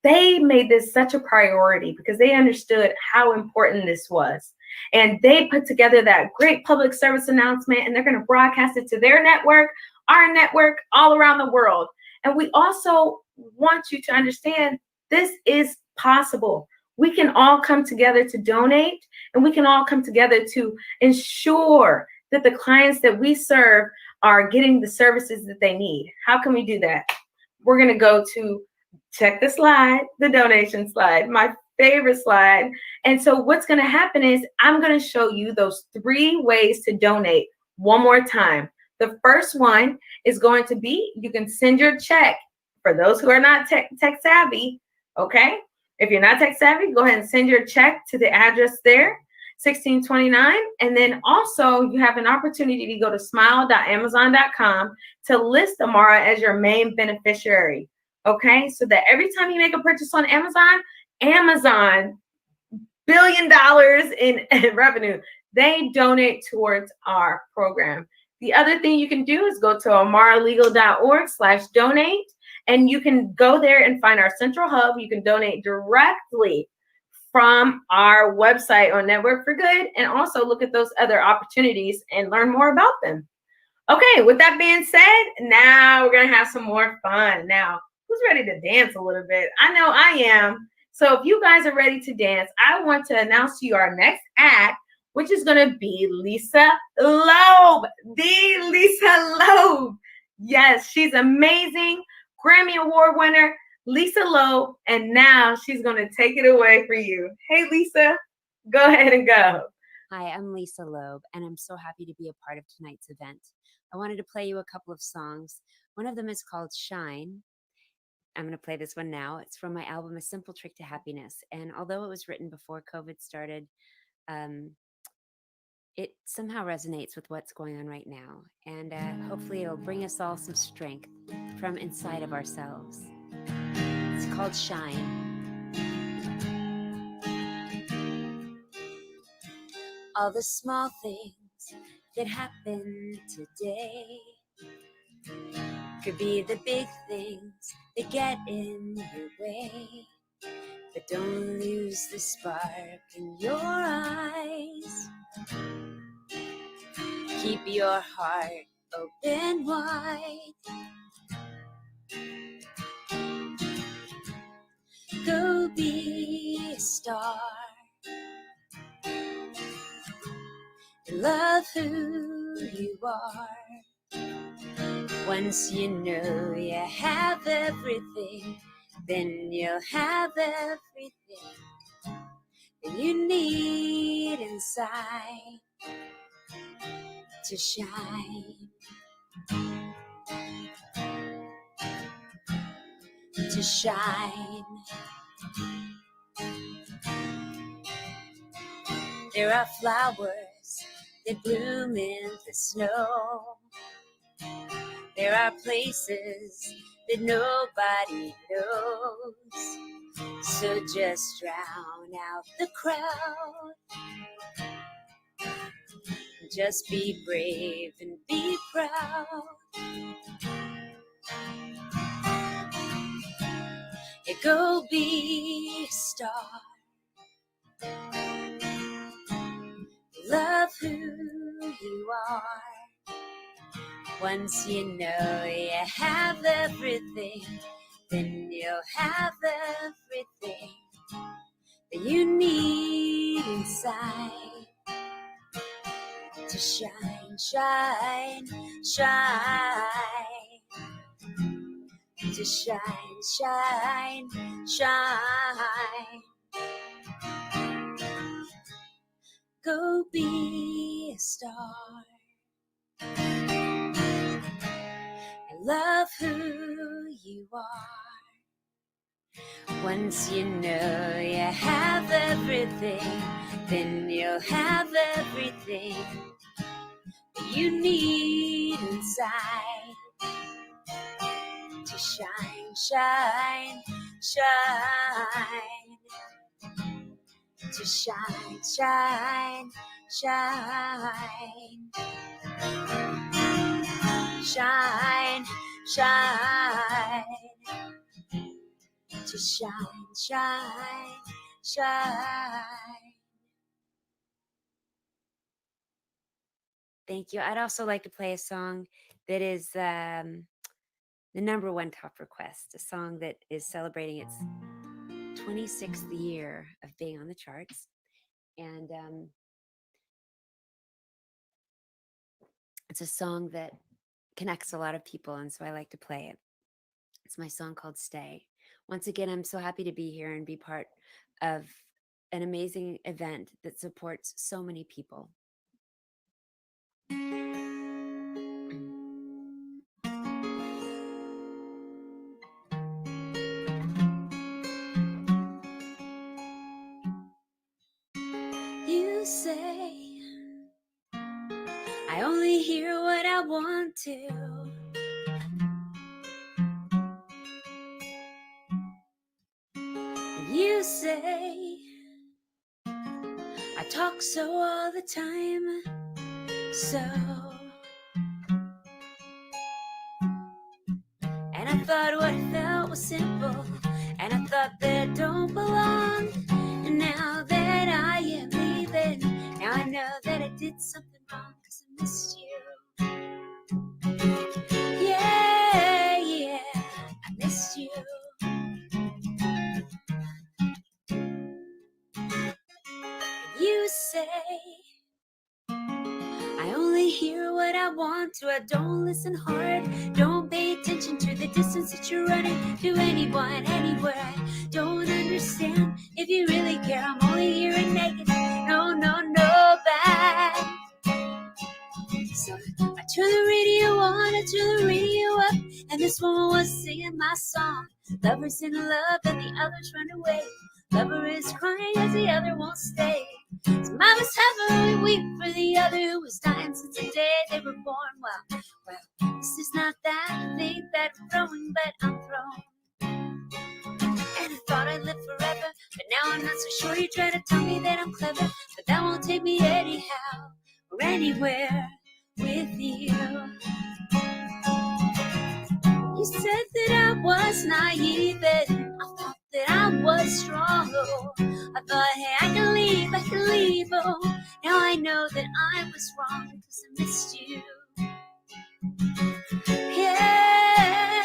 they made this such a priority because they understood how important this was. And they put together that great public service announcement, and they're going to broadcast it to their network our network all around the world. And we also want you to understand this is possible. We can all come together to donate, and we can all come together to ensure that the clients that we serve are getting the services that they need. How can we do that? We're going to go to, check the slide, the donation slide, my favorite slide. And so what's going to happen is I'm going to show you those 3 ways to donate one more time. The first one is going to be, you can send your check. For those who are not tech savvy, okay? If you're not tech savvy, go ahead and send your check to the address there, 1629. And then also you have an opportunity to go to smile.amazon.com to list Amara as your main beneficiary, okay? So that every time you make a purchase on Amazon, $1 billion in revenue, they donate towards our program. The other thing you can do is go to amaralegal.org/donate, and you can go there and find our central hub. You can donate directly from our website on Network for Good, and also look at those other opportunities and learn more about them. Okay, with that being said, now we're going to have some more fun. Now, who's ready to dance a little bit? I know I am. So if you guys are ready to dance, I want to announce to you our next act, which is going to be Lisa Loeb, the Lisa Loeb. Yes, she's amazing. Grammy Award winner, Lisa Loeb. And now she's going to take it away for you. Hey, Lisa, go ahead and go. Hi, I'm Lisa Loeb, and I'm so happy to be a part of tonight's event. I wanted to play you a couple of songs. One of them is called Shine. I'm going to play this one now. It's from my album, A Simple Trick to Happiness. And although it was written before COVID started, it somehow resonates with what's going on right now. And hopefully it'll bring us all some strength from inside of ourselves. It's called Shine. All the small things that happen today could be the big things that get in your way. But don't lose the spark in your eyes. Keep your heart open wide. Go be a star. Love who you are. Once you know you have everything, then you'll have everything that you need inside to shine. To shine. There are flowers that bloom in the snow. There are places that nobody knows. So just drown out the crowd. Just be brave and be proud. Yeah, go be a star. Love who you are. Once you know you have everything, then you'll have everything that you need inside to shine, shine, shine. To shine, shine, shine. Go be a star. I love who you are. Once you know you have everything, then you'll have everything you need inside to shine, shine, shine. To shine, shine, shine. Shine, shine. To shine, shine, shine. Thank you. I'd also like to play a song that is the #1 top request, a song that is celebrating its 26th year of being on the charts. And it's a song that connects a lot of people, and so I like to play it. It's my song called Stay. Once again, I'm so happy to be here and be part of an amazing event that supports so many people. You say I only hear what I want to. You say I talk so all the time, so. And I thought what I felt was simple, and I thought that I don't belong. And now that I am leaving, now I know that I did something wrong, 'cause I missed you. Yeah, yeah, I missed you. You say I only hear what I want to. I don't listen hard, don't pay attention to the distance that you're running to anyone, anywhere. I don't understand if you really care. I'm only hearing negative, no, bad. So I turn the radio on, I turn the radio up, and this woman was singing my song. Lovers in love and the others run away. Lover is crying as the other won't stay. Some of us have we weep for the other who was dying since the day they were born. Well, this is not that thing that I'm throwing, but I'm thrown. And I thought I'd live forever, but now I'm not so sure. You try to tell me that I'm clever, but that won't take me anyhow or anywhere with you. You said that I was naive and I thought that I was strong. Oh, I thought, hey, I can leave. Oh, now I know that I was wrong, 'cause I missed you. Yeah,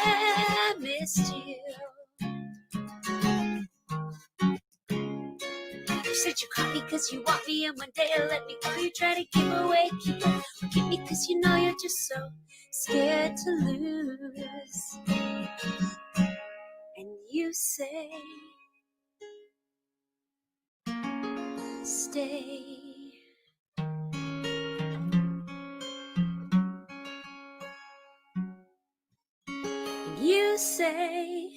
I missed you. You said you caught me 'cause you want me, and one day you let me go. You try to give away, keep me 'cause you know you're just so scared to lose. And you say, stay. And you say,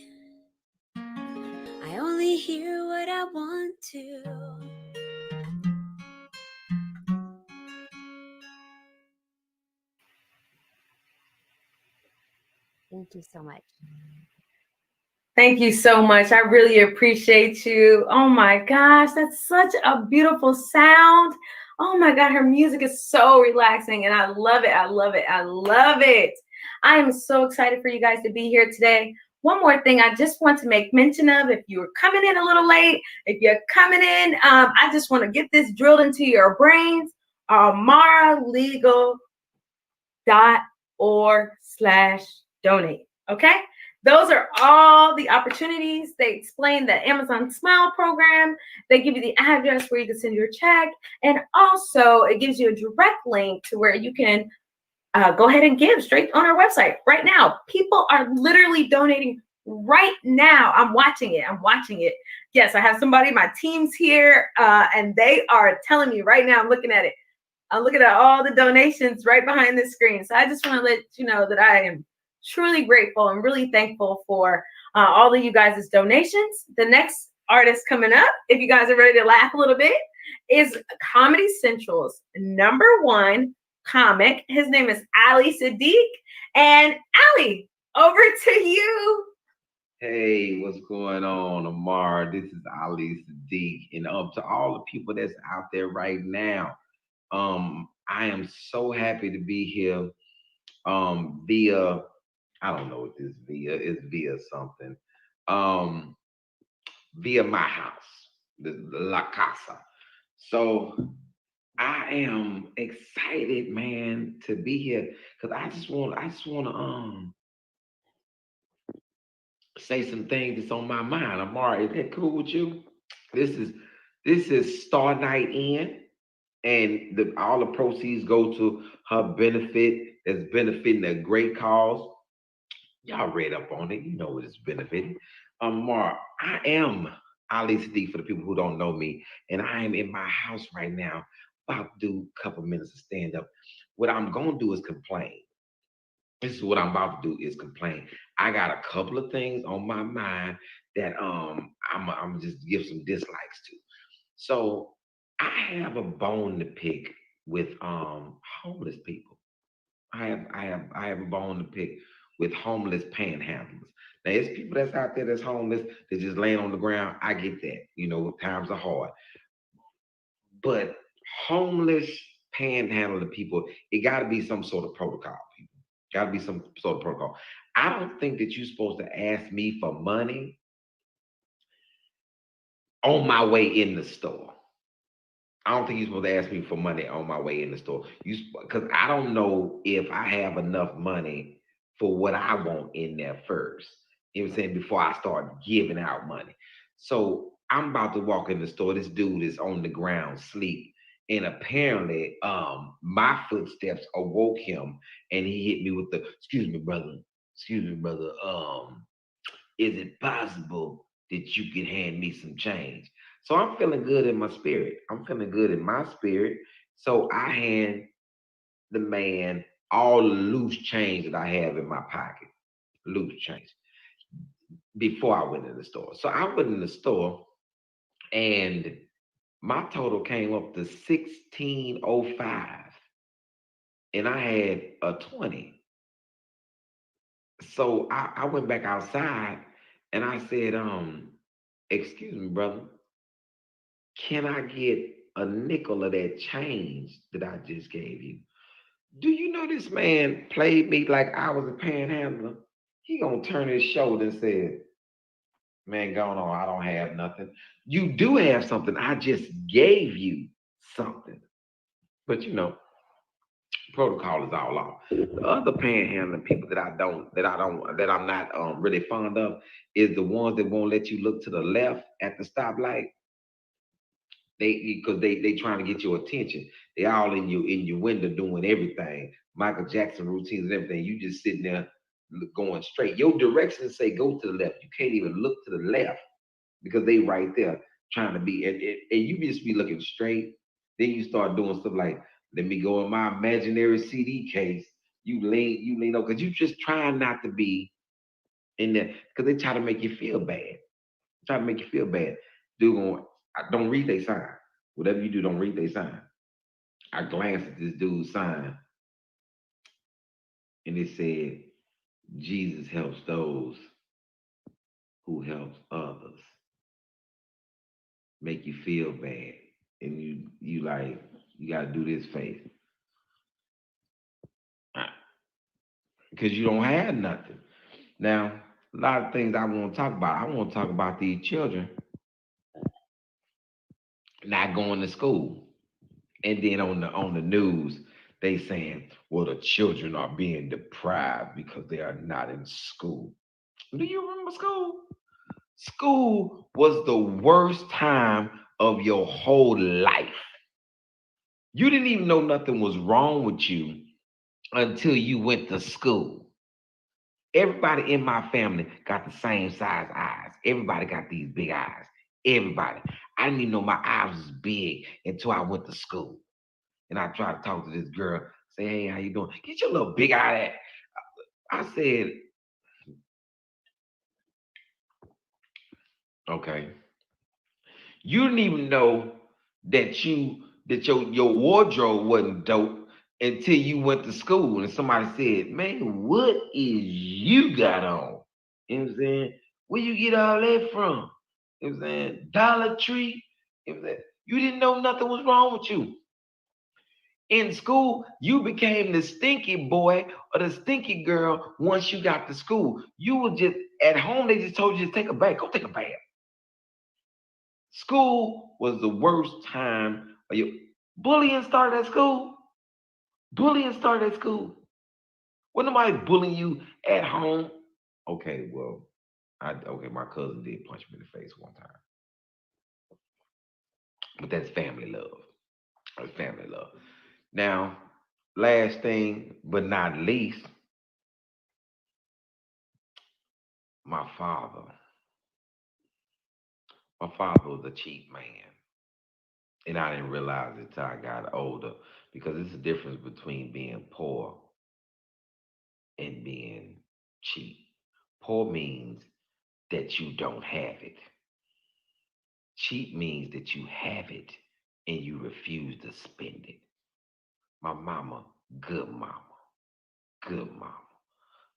I only hear what I want to. Thank you so much. Thank you so much. I really appreciate you. Oh my gosh, that's such a beautiful sound. Oh my God, her music is so relaxing and I love it. I love it. I love it. I am so excited for you guys to be here today. One more thing I just want to make mention of, if you're coming in a little late, if you're coming in, I just want to get this drilled into your brains. AmaraLegal.org/donate. Okay? Those are all the opportunities. They explain the Amazon Smile program. They give you the address where you can send your check. And also, it gives you a direct link to where you can go ahead and give straight on our website right now. People are literally donating right now. I'm watching it. Yes, I have somebody, my team's here, and they are telling me right now, I'm looking at it. I'm looking at all the donations right behind the screen. So I just want to let you know that I am truly grateful and really thankful for all of you guys' donations. The next artist coming up, if you guys are ready to laugh a little bit, is Comedy Central's #1 comic. His name is Ali Sadiq. And Ali, over to you. Hey, what's going on, Amara? This is Ali Sadiq. And to all the people that's out there right now, I am so happy to be here via, I don't know what this via is, via something, via my house, the La Casa. So I am excited, man, to be here because I just want to say some things that's on my mind. Amara, is that cool with you? This is this is Star Night In, and all the proceeds go to her benefit. That's benefiting a great cause. Y'all read up on it. You know what it's benefiting. Mark, I am Ali Sadiq for the people who don't know me, and I am in my house right now, about to do a couple minutes of stand up. What I'm gonna do is complain. This is what I'm about to do is complain. I got a couple of things on my mind that I'm just give some dislikes to. So I have a bone to pick with homeless people. I have a bone to pick with homeless panhandlers. Now it's people that's out there that's homeless, that's just laying on the ground. I get that. You know, times are hard. But homeless panhandling people, it gotta be some sort of protocol, people. Gotta be some sort of protocol. I don't think that you're supposed to ask me for money on my way in the store. I don't think you're supposed to ask me for money on my way in the store. Because I don't know if I have enough money for what I want in there first. You know what I'm saying? Before I start giving out money. So I'm about to walk in the store. This dude is on the ground sleep. And apparently, my footsteps awoke him and he hit me with the, excuse me, brother. Excuse me, brother. Is it possible that you can hand me some change? So I'm feeling good in my spirit. I'm feeling good in my spirit. So I hand the man all the loose change that I have in my pocket, loose change, before I went in the store. So I went in the store and my total came up to 1605 and I had a 20. So I went back outside and I said, excuse me, brother, can I get a nickel of that change that I just gave you? Do you know this man played me like I was a panhandler? He gonna turn his shoulder and said, man, going on, I don't have nothing. You do have something. I just gave you something. But you know, protocol is all off. The other panhandling people that I'm not really fond of is the ones that won't let you look to the left at the stoplight. They trying to get your attention. They all in your window doing everything. Michael Jackson routines and everything. You just sitting there going straight. Your directions say go to the left. You can't even look to the left because they right there trying to be and you just be looking straight. Then you start doing stuff like let me go in my imaginary CD case. You lean over because you just trying not to be in there because they try to make you feel bad. Try to make you feel bad. Dude going, don't read their sign. Whatever you do, don't read their sign. I glanced at this dude's sign and it said, Jesus helps those who helps others. Make you feel bad. And you like, you gotta do this faith. Because you don't have nothing. Now, a lot of things I want to talk about. I want to talk about these children not going to school. And then on the news, they saying, well, the children are being deprived because they are not in school. Do you remember school? School was the worst time of your whole life. You didn't even know nothing was wrong with you until you went to school. Everybody in my family got the same size eyes. Everybody got these big eyes. Everybody. I didn't even know my eyes was big until I went to school. And I tried to talk to this girl, say, hey, how you doing? Get your little big eye. I said, okay. You didn't even know that your wardrobe wasn't dope until you went to school and somebody said, man, what is you got on? You know what I'm saying? Where you get all that from? You know what I'm saying? Dollar Tree? You know what I'm saying? You didn't know nothing was wrong with you. In school, you became the stinky boy or the stinky girl once you got to school. You were just at home, they just told you to take a bath. Go take a bath. School was the worst time of your. Bullying started at school. Bullying started at school. When nobody bullying you at home. Okay, well, my cousin did punch me in the face one time. But that's family love. That's family love. Now, last thing but not least, my father. My father was a cheap man. And I didn't realize it till I got older because it's a difference between being poor and being cheap. Poor means that you don't have it. Cheap means that you have it and you refuse to spend it. My mama, good mama, good mama.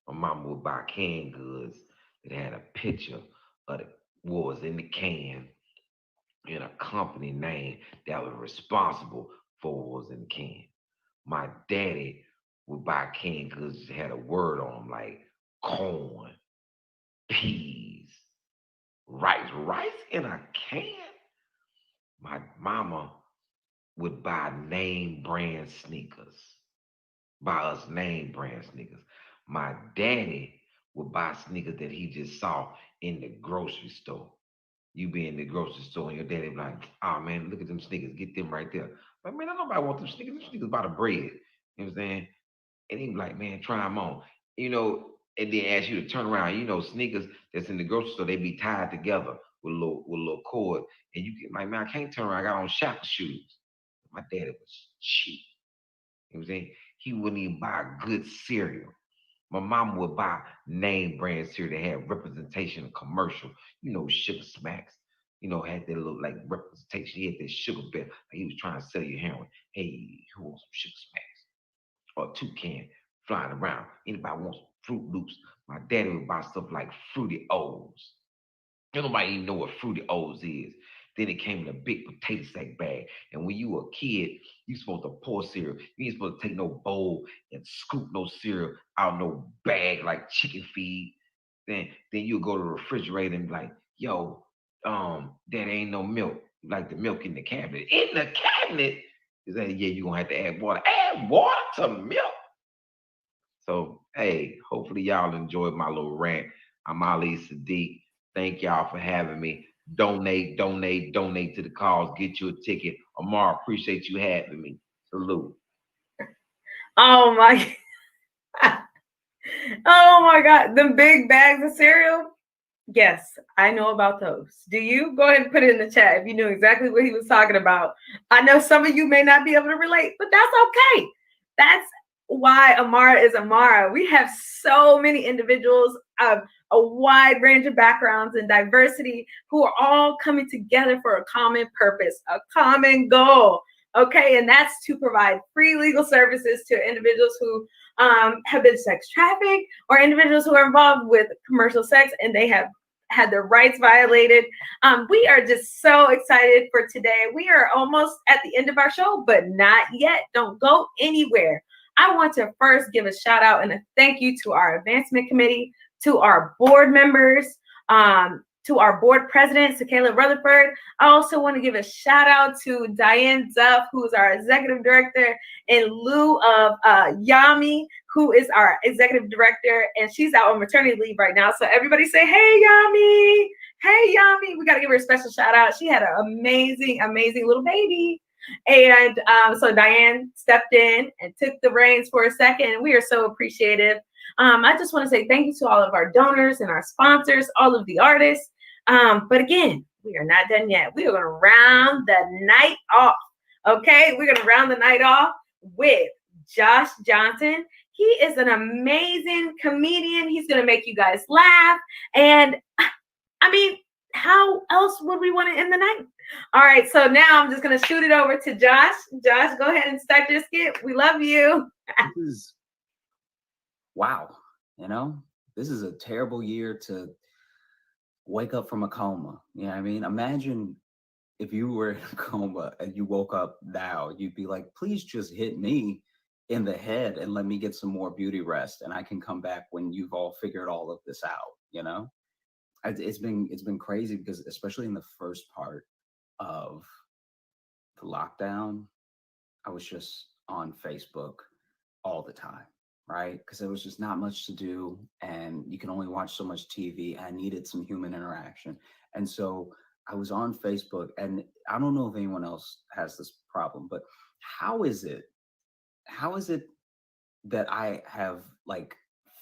My mama would buy canned goods that had a picture of what was in the can and a company name that was responsible for what was in the can. My daddy would buy canned goods that had a word on them like corn, peas, rice in a can. My mama would buy name brand sneakers, buy us name brand sneakers. My daddy would buy sneakers that he just saw in the grocery store. You be in the grocery store and your daddy be like, oh man, look at them sneakers, get them right there. Like, man, I nobody want them sneakers by the bread. You know what I'm saying? And he be like, man, try them on. And then ask you to turn around. Sneakers that's in the grocery store, they be tied together with a little cord. And you get like, man, I can't turn around. I got on shackle shoes. My daddy was cheap. You know what I'm saying? He wouldn't even buy good cereal. My mom would buy name brand cereal that had representation of commercial, Sugar Smacks, had that little like representation. He had that sugar bear, like he was trying to sell you heroin. Hey, who wants some Sugar Smacks? Or toucan flying around. Anybody wants Fruit Loops? My daddy would buy stuff like Fruity O's. Nobody even know what Fruity O's is. Then it came in a big potato sack bag. And when you were a kid, you supposed to pour cereal. You ain't supposed to take no bowl and scoop no cereal out no bag like chicken feed. Then you go to the refrigerator and be like, yo, there ain't no milk. Like the milk in the cabinet. In the cabinet? Is that yeah, you're gonna have to add water. Add water to milk. So hey, hopefully y'all enjoyed my little rant. I'm Ali Sadiq. Thank y'all for having me. Donate to the cause. Get you a ticket. Amara, appreciate you having me. Salute. Oh my, oh my God, the big bags of cereal. Yes, I know about those. Do you? Go ahead and put it in the chat if you knew exactly what he was talking about. I know some of you may not be able to relate, but that's okay. That's why Amara is Amara. We have so many individuals of a wide range of backgrounds and diversity who are all coming together for a common purpose, a common goal. Okay, and that's to provide free legal services to individuals who have been sex trafficked or individuals who are involved with commercial sex and they have had their rights violated. We are just so excited for today. We are almost at the end of our show, but not yet. Don't go anywhere. I want to first give a shout out and a thank you to our advancement committee, to our board members, to our board president, Sakayla Rutherford. I also want to give a shout out to Diane Duff, who is our executive director, in lieu of Yami, who is our executive director, and she's out on maternity leave right now. So everybody say, hey, Yami. Hey, Yami. We got to give her a special shout out. She had an amazing, amazing little baby. And so Diane stepped in and took the reins for a second. And we are so appreciative. I just want to say thank you to all of our donors and our sponsors, all of the artists. But again, we are not done yet. We are going to round the night off. Okay, we're going to round the night off with Josh Johnson. He is an amazing comedian. He's going to make you guys laugh. And I mean, how else would we want to end the night? All right, so now I'm just going to shoot it over to Josh. Josh, go ahead and start your skit. We love you. Wow, this is a terrible year to wake up from a coma. You know what I mean? Imagine if you were in a coma and you woke up now, you'd be like, please just hit me in the head and let me get some more beauty rest and I can come back when you've all figured all of this out, It's been crazy because especially in the first part of the lockdown, I was just on Facebook all the time, right? Because there was just not much to do and you can only watch so much TV. I needed some human interaction. And so I was on Facebook, and I don't know if anyone else has this problem, but how is it? How is it that I have like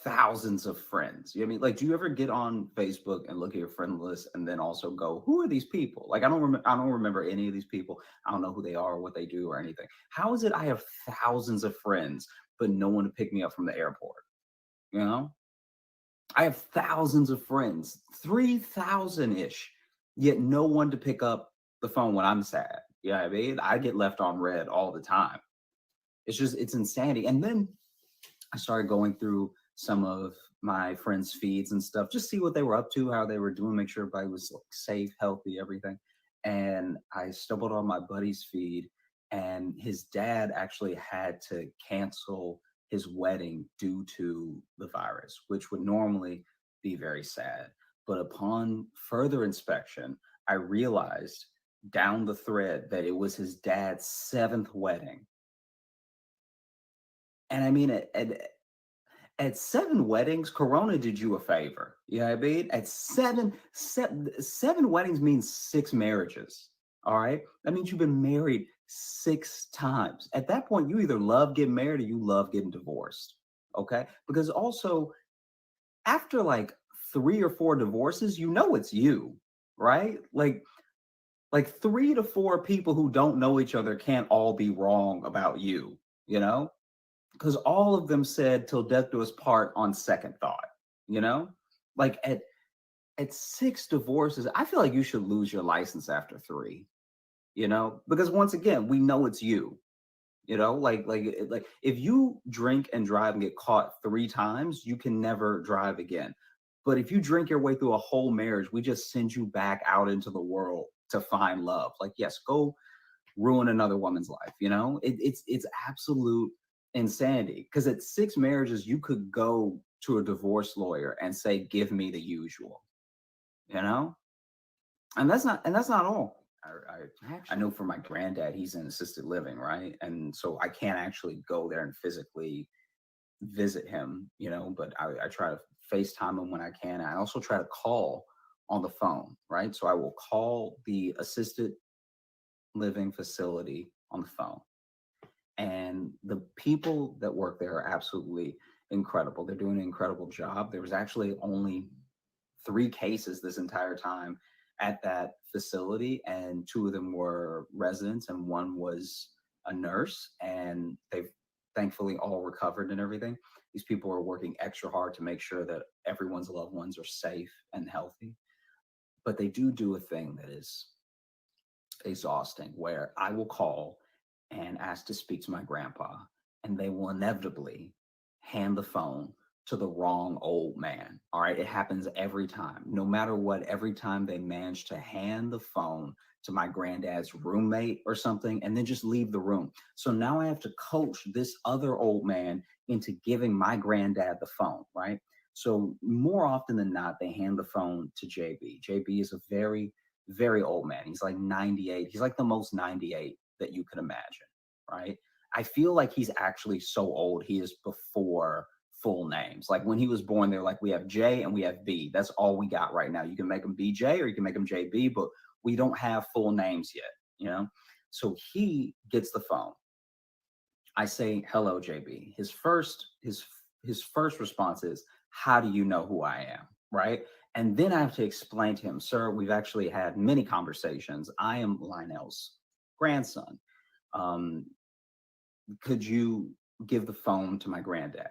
thousands of friends? You know what I mean? Like, do you ever get on Facebook and look at your friend list and then also go, who are these people? Like, I don't remember any of these people. I don't know who they are or what they do or anything. How is it I have thousands of friends, but no one to pick me up from the airport? You know? I have thousands of friends, 3,000 ish, yet no one to pick up the phone when I'm sad. You know what I mean? I get left on red all the time. It's insanity. And then I started going through some of my friends' feeds and stuff, just see what they were up to, how they were doing, make sure everybody was like safe, healthy, everything. And I stumbled on my buddy's feed, and his dad actually had to cancel his wedding due to the virus, which would normally be very sad. But upon further inspection, I realized down the thread that it was his dad's 7th wedding. And I mean, at 7 weddings, Corona did you a favor. You know what I mean? At seven weddings means 6 marriages. All right. That means you've been married 6 times. At that point, you either love getting married or you love getting divorced. Okay. Because also, after like 3 or 4 divorces, you know it's you, right? Like 3 to 4 people who don't know each other can't all be wrong about you, you know? Because all of them said till death do us part on second thought, you know? Like at 6 divorces, I feel like you should lose your license after 3, you know? Because once again, we know it's you, you know? Like if you drink and drive and get caught 3 times, you can never drive again. But if you drink your way through a whole marriage, we just send you back out into the world to find love. Like, yes, go ruin another woman's life, you know? It's absolute insanity. Because at 6 marriages, you could go to a divorce lawyer and say, give me the usual, you know? And that's not all. I know for my granddad, he's in assisted living, right? And so I can't actually go there and physically visit him, you know, but I try to FaceTime him when I can. I also try to call on the phone, right? So I will call the assisted living facility on the phone. And the people that work there are absolutely incredible. They're doing an incredible job. There was actually only 3 cases this entire time at that facility, and 2 of them were residents and 1 was a nurse, and they've thankfully all recovered and everything. These people are working extra hard to make sure that everyone's loved ones are safe and healthy. But they do a thing that is exhausting, where I will call and ask to speak to my grandpa, and they will inevitably hand the phone to the wrong old man. All right. It happens every time. No matter what, every time they manage to hand the phone to my granddad's roommate or something and then just leave the room. So now I have to coach this other old man into giving my granddad the phone, right? So more often than not, they hand the phone to JB. JB is a very, very old man. He's like 98. He's like the most 98 that you could imagine, right? I feel like he's actually so old, he is before full names. Like when he was born, they're like, we have J and we have B. That's all we got right now. You can make him BJ or you can make him JB, but we don't have full names yet, you know? So he gets the phone. I say, hello, JB. His first response is, how do you know who I am? Right. And then I have to explain to him, sir, we've actually had many conversations. I am Lionel's grandson. Could you give the phone to my granddad?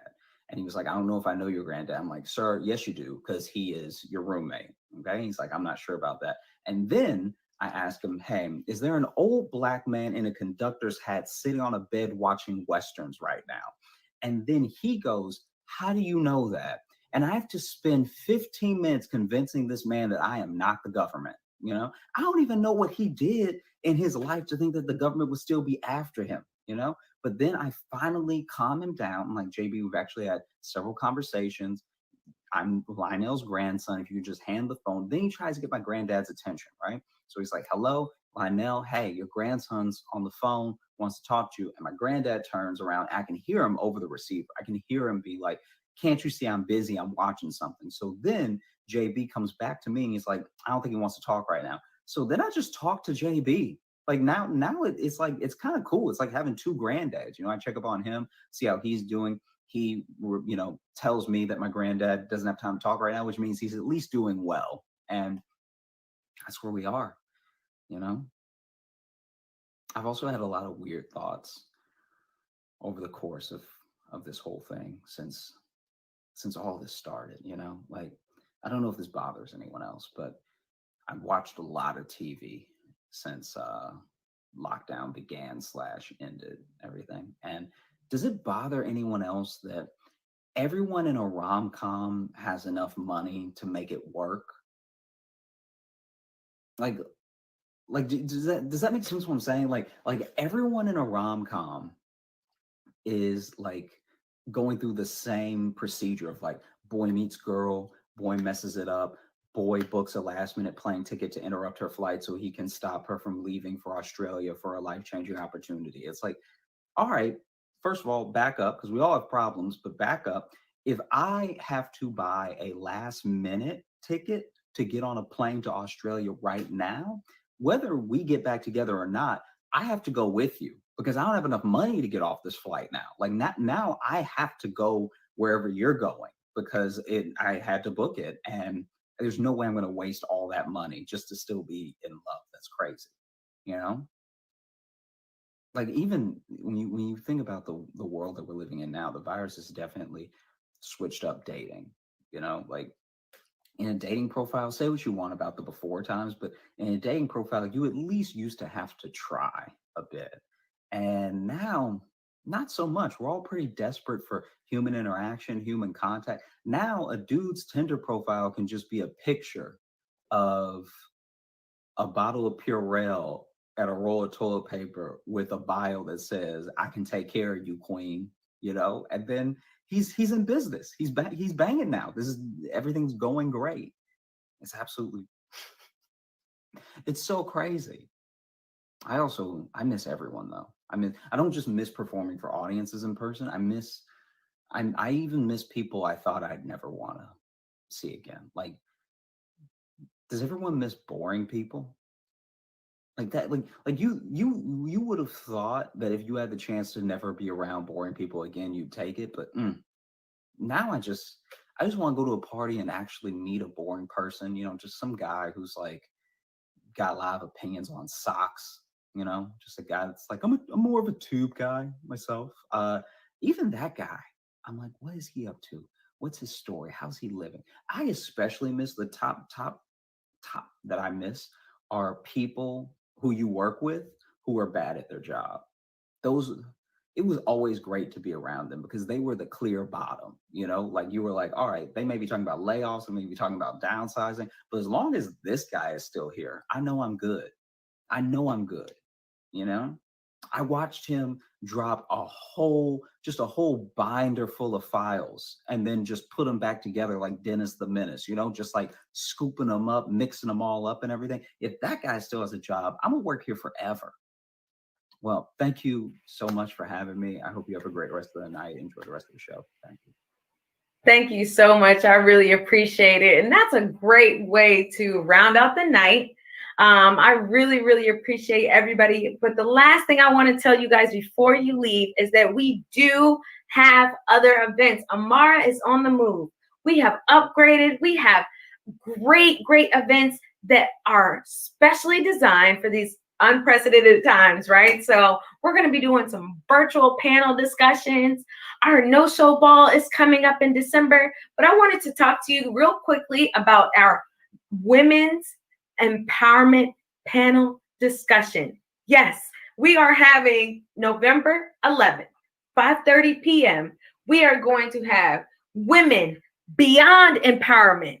And he was like, I don't know if I know your granddad. I'm like, sir, yes, you do, because he is your roommate. Okay. He's like, I'm not sure about that. And then I asked him, hey, is there an old black man in a conductor's hat sitting on a bed watching Westerns right now? And then he goes, how do you know that? And I have to spend 15 minutes convincing this man that I am not the government. You know, I don't even know what he did in his life to think that the government would still be after him, you know? But then I finally calm him down. I'm like, JB, we've actually had several conversations. I'm Lionel's grandson. If you could just hand the phone. Then he tries to get my granddad's attention, right? So he's like, hello. Lionel, hey, your grandson's on the phone, wants to talk to you. And my granddad turns around. I can hear him over the receiver. I can hear him be like, can't you see I'm busy? I'm watching something. So then JB comes back to me and he's like, I don't think he wants to talk right now. So then I just talk to JB. Like now it's like, it's kind of cool. It's like having two granddads. You know, I check up on him, see how he's doing. He, you know, tells me that my granddad doesn't have time to talk right now, which means he's at least doing well. And that's where we are, you know? I've also had a lot of weird thoughts over the course of this whole thing since all this started, you know? Like, I don't know if this bothers anyone else, but I've watched a lot of TV since lockdown began / ended everything. And does it bother anyone else that everyone in a rom-com has enough money to make it work? Like does that make sense what I'm saying? Like everyone in a rom-com is like going through the same procedure of like boy meets girl, boy messes it up, boy books a last minute plane ticket to interrupt her flight so he can stop her from leaving for Australia for a life-changing opportunity. It's like, all right, first of all, back up, because we all have problems, but back up. If I have to buy a last minute ticket to get on a plane to Australia right now, whether we get back together or not, I have to go with you because I don't have enough money to get off this flight now. Like now I have to go wherever you're going because I had to book it, and there's no way I'm going to waste all that money just to still be in love. That's crazy, you know? Like even when you think about the world that we're living in now, the virus has definitely switched up dating, you know? Like in a dating profile, say what you want about the before times, but in a dating profile, you at least used to have to try a bit. And now, not so much. We're all pretty desperate for human interaction, human contact. Now, a dude's Tinder profile can just be a picture of a bottle of Purell and a roll of toilet paper with a bio that says, I can take care of you, queen, you know? And then he's in business. He's banging now. Everything's going great. It's absolutely, it's so crazy. I miss everyone though. I don't just miss performing for audiences in person. I even miss people I thought I'd never want to see again. Like, does everyone miss boring people? Like that, like you would have thought that if you had the chance to never be around boring people again, you'd take it. But now I just want to go to a party and actually meet a boring person, you know, just some guy who's like got a lot of opinions on socks, you know, just a guy that's like, I'm more of a tube guy myself. Even that guy, I'm like, what is he up to? What's his story? How's he living? I especially miss the top that I miss are people who you work with who are bad at their job. It was always great to be around them because they were the clear bottom, you know, like you were like, all right, they may be talking about layoffs and maybe talking about downsizing, but as long as this guy is still here, I know I'm good. You know? I watched him drop a whole binder full of files and then just put them back together like Dennis the Menace, you know, just like scooping them up, mixing them all up and everything. If that guy still has a job, I'm gonna work here forever. Well, thank you so much for having me. I hope you have a great rest of the night. Enjoy the rest of the show. Thank you. Thank you so much. I really appreciate it. And that's a great way to round out the night. I really, really appreciate everybody. But the last thing I want to tell you guys before you leave is that we do have other events. Amara is on the move. We have upgraded. We have great events that are specially designed for these unprecedented times, right? So we're going to be doing some virtual panel discussions. Our no-show ball is coming up in December, but I wanted to talk to you real quickly about our women's empowerment panel discussion. Yes, we are having November 11th, 5:30 p.m. We are going to have Women Beyond Empowerment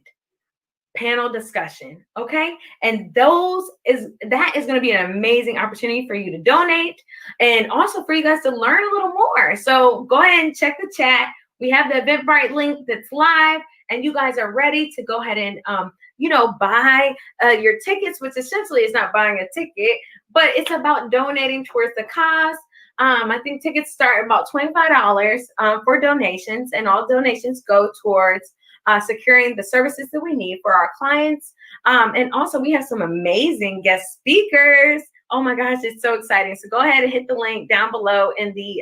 panel discussion, okay? And that is going to be an amazing opportunity for you to donate and also for you guys to learn a little more. So go ahead and check the chat. We have the Eventbrite link that's live, and you guys are ready to go ahead and buy your tickets, which essentially is not buying a ticket, but it's about donating towards the cause. I think tickets start at about $25 for donations, and all donations go towards securing the services that we need for our clients. And also, we have some amazing guest speakers. Oh my gosh, it's so exciting. So go ahead and hit the link down below in the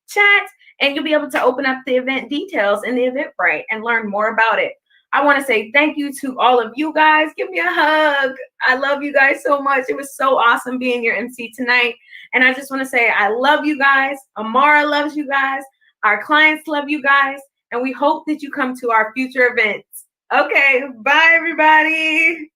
chat, and you'll be able to open up the event details in the Eventbrite and learn more about it. I want to say thank you to all of you guys. Give me a hug. I love you guys so much. It was so awesome being your MC tonight. And I just want to say I love you guys. Amara loves you guys. Our clients love you guys. And we hope that you come to our future events. Okay, bye everybody.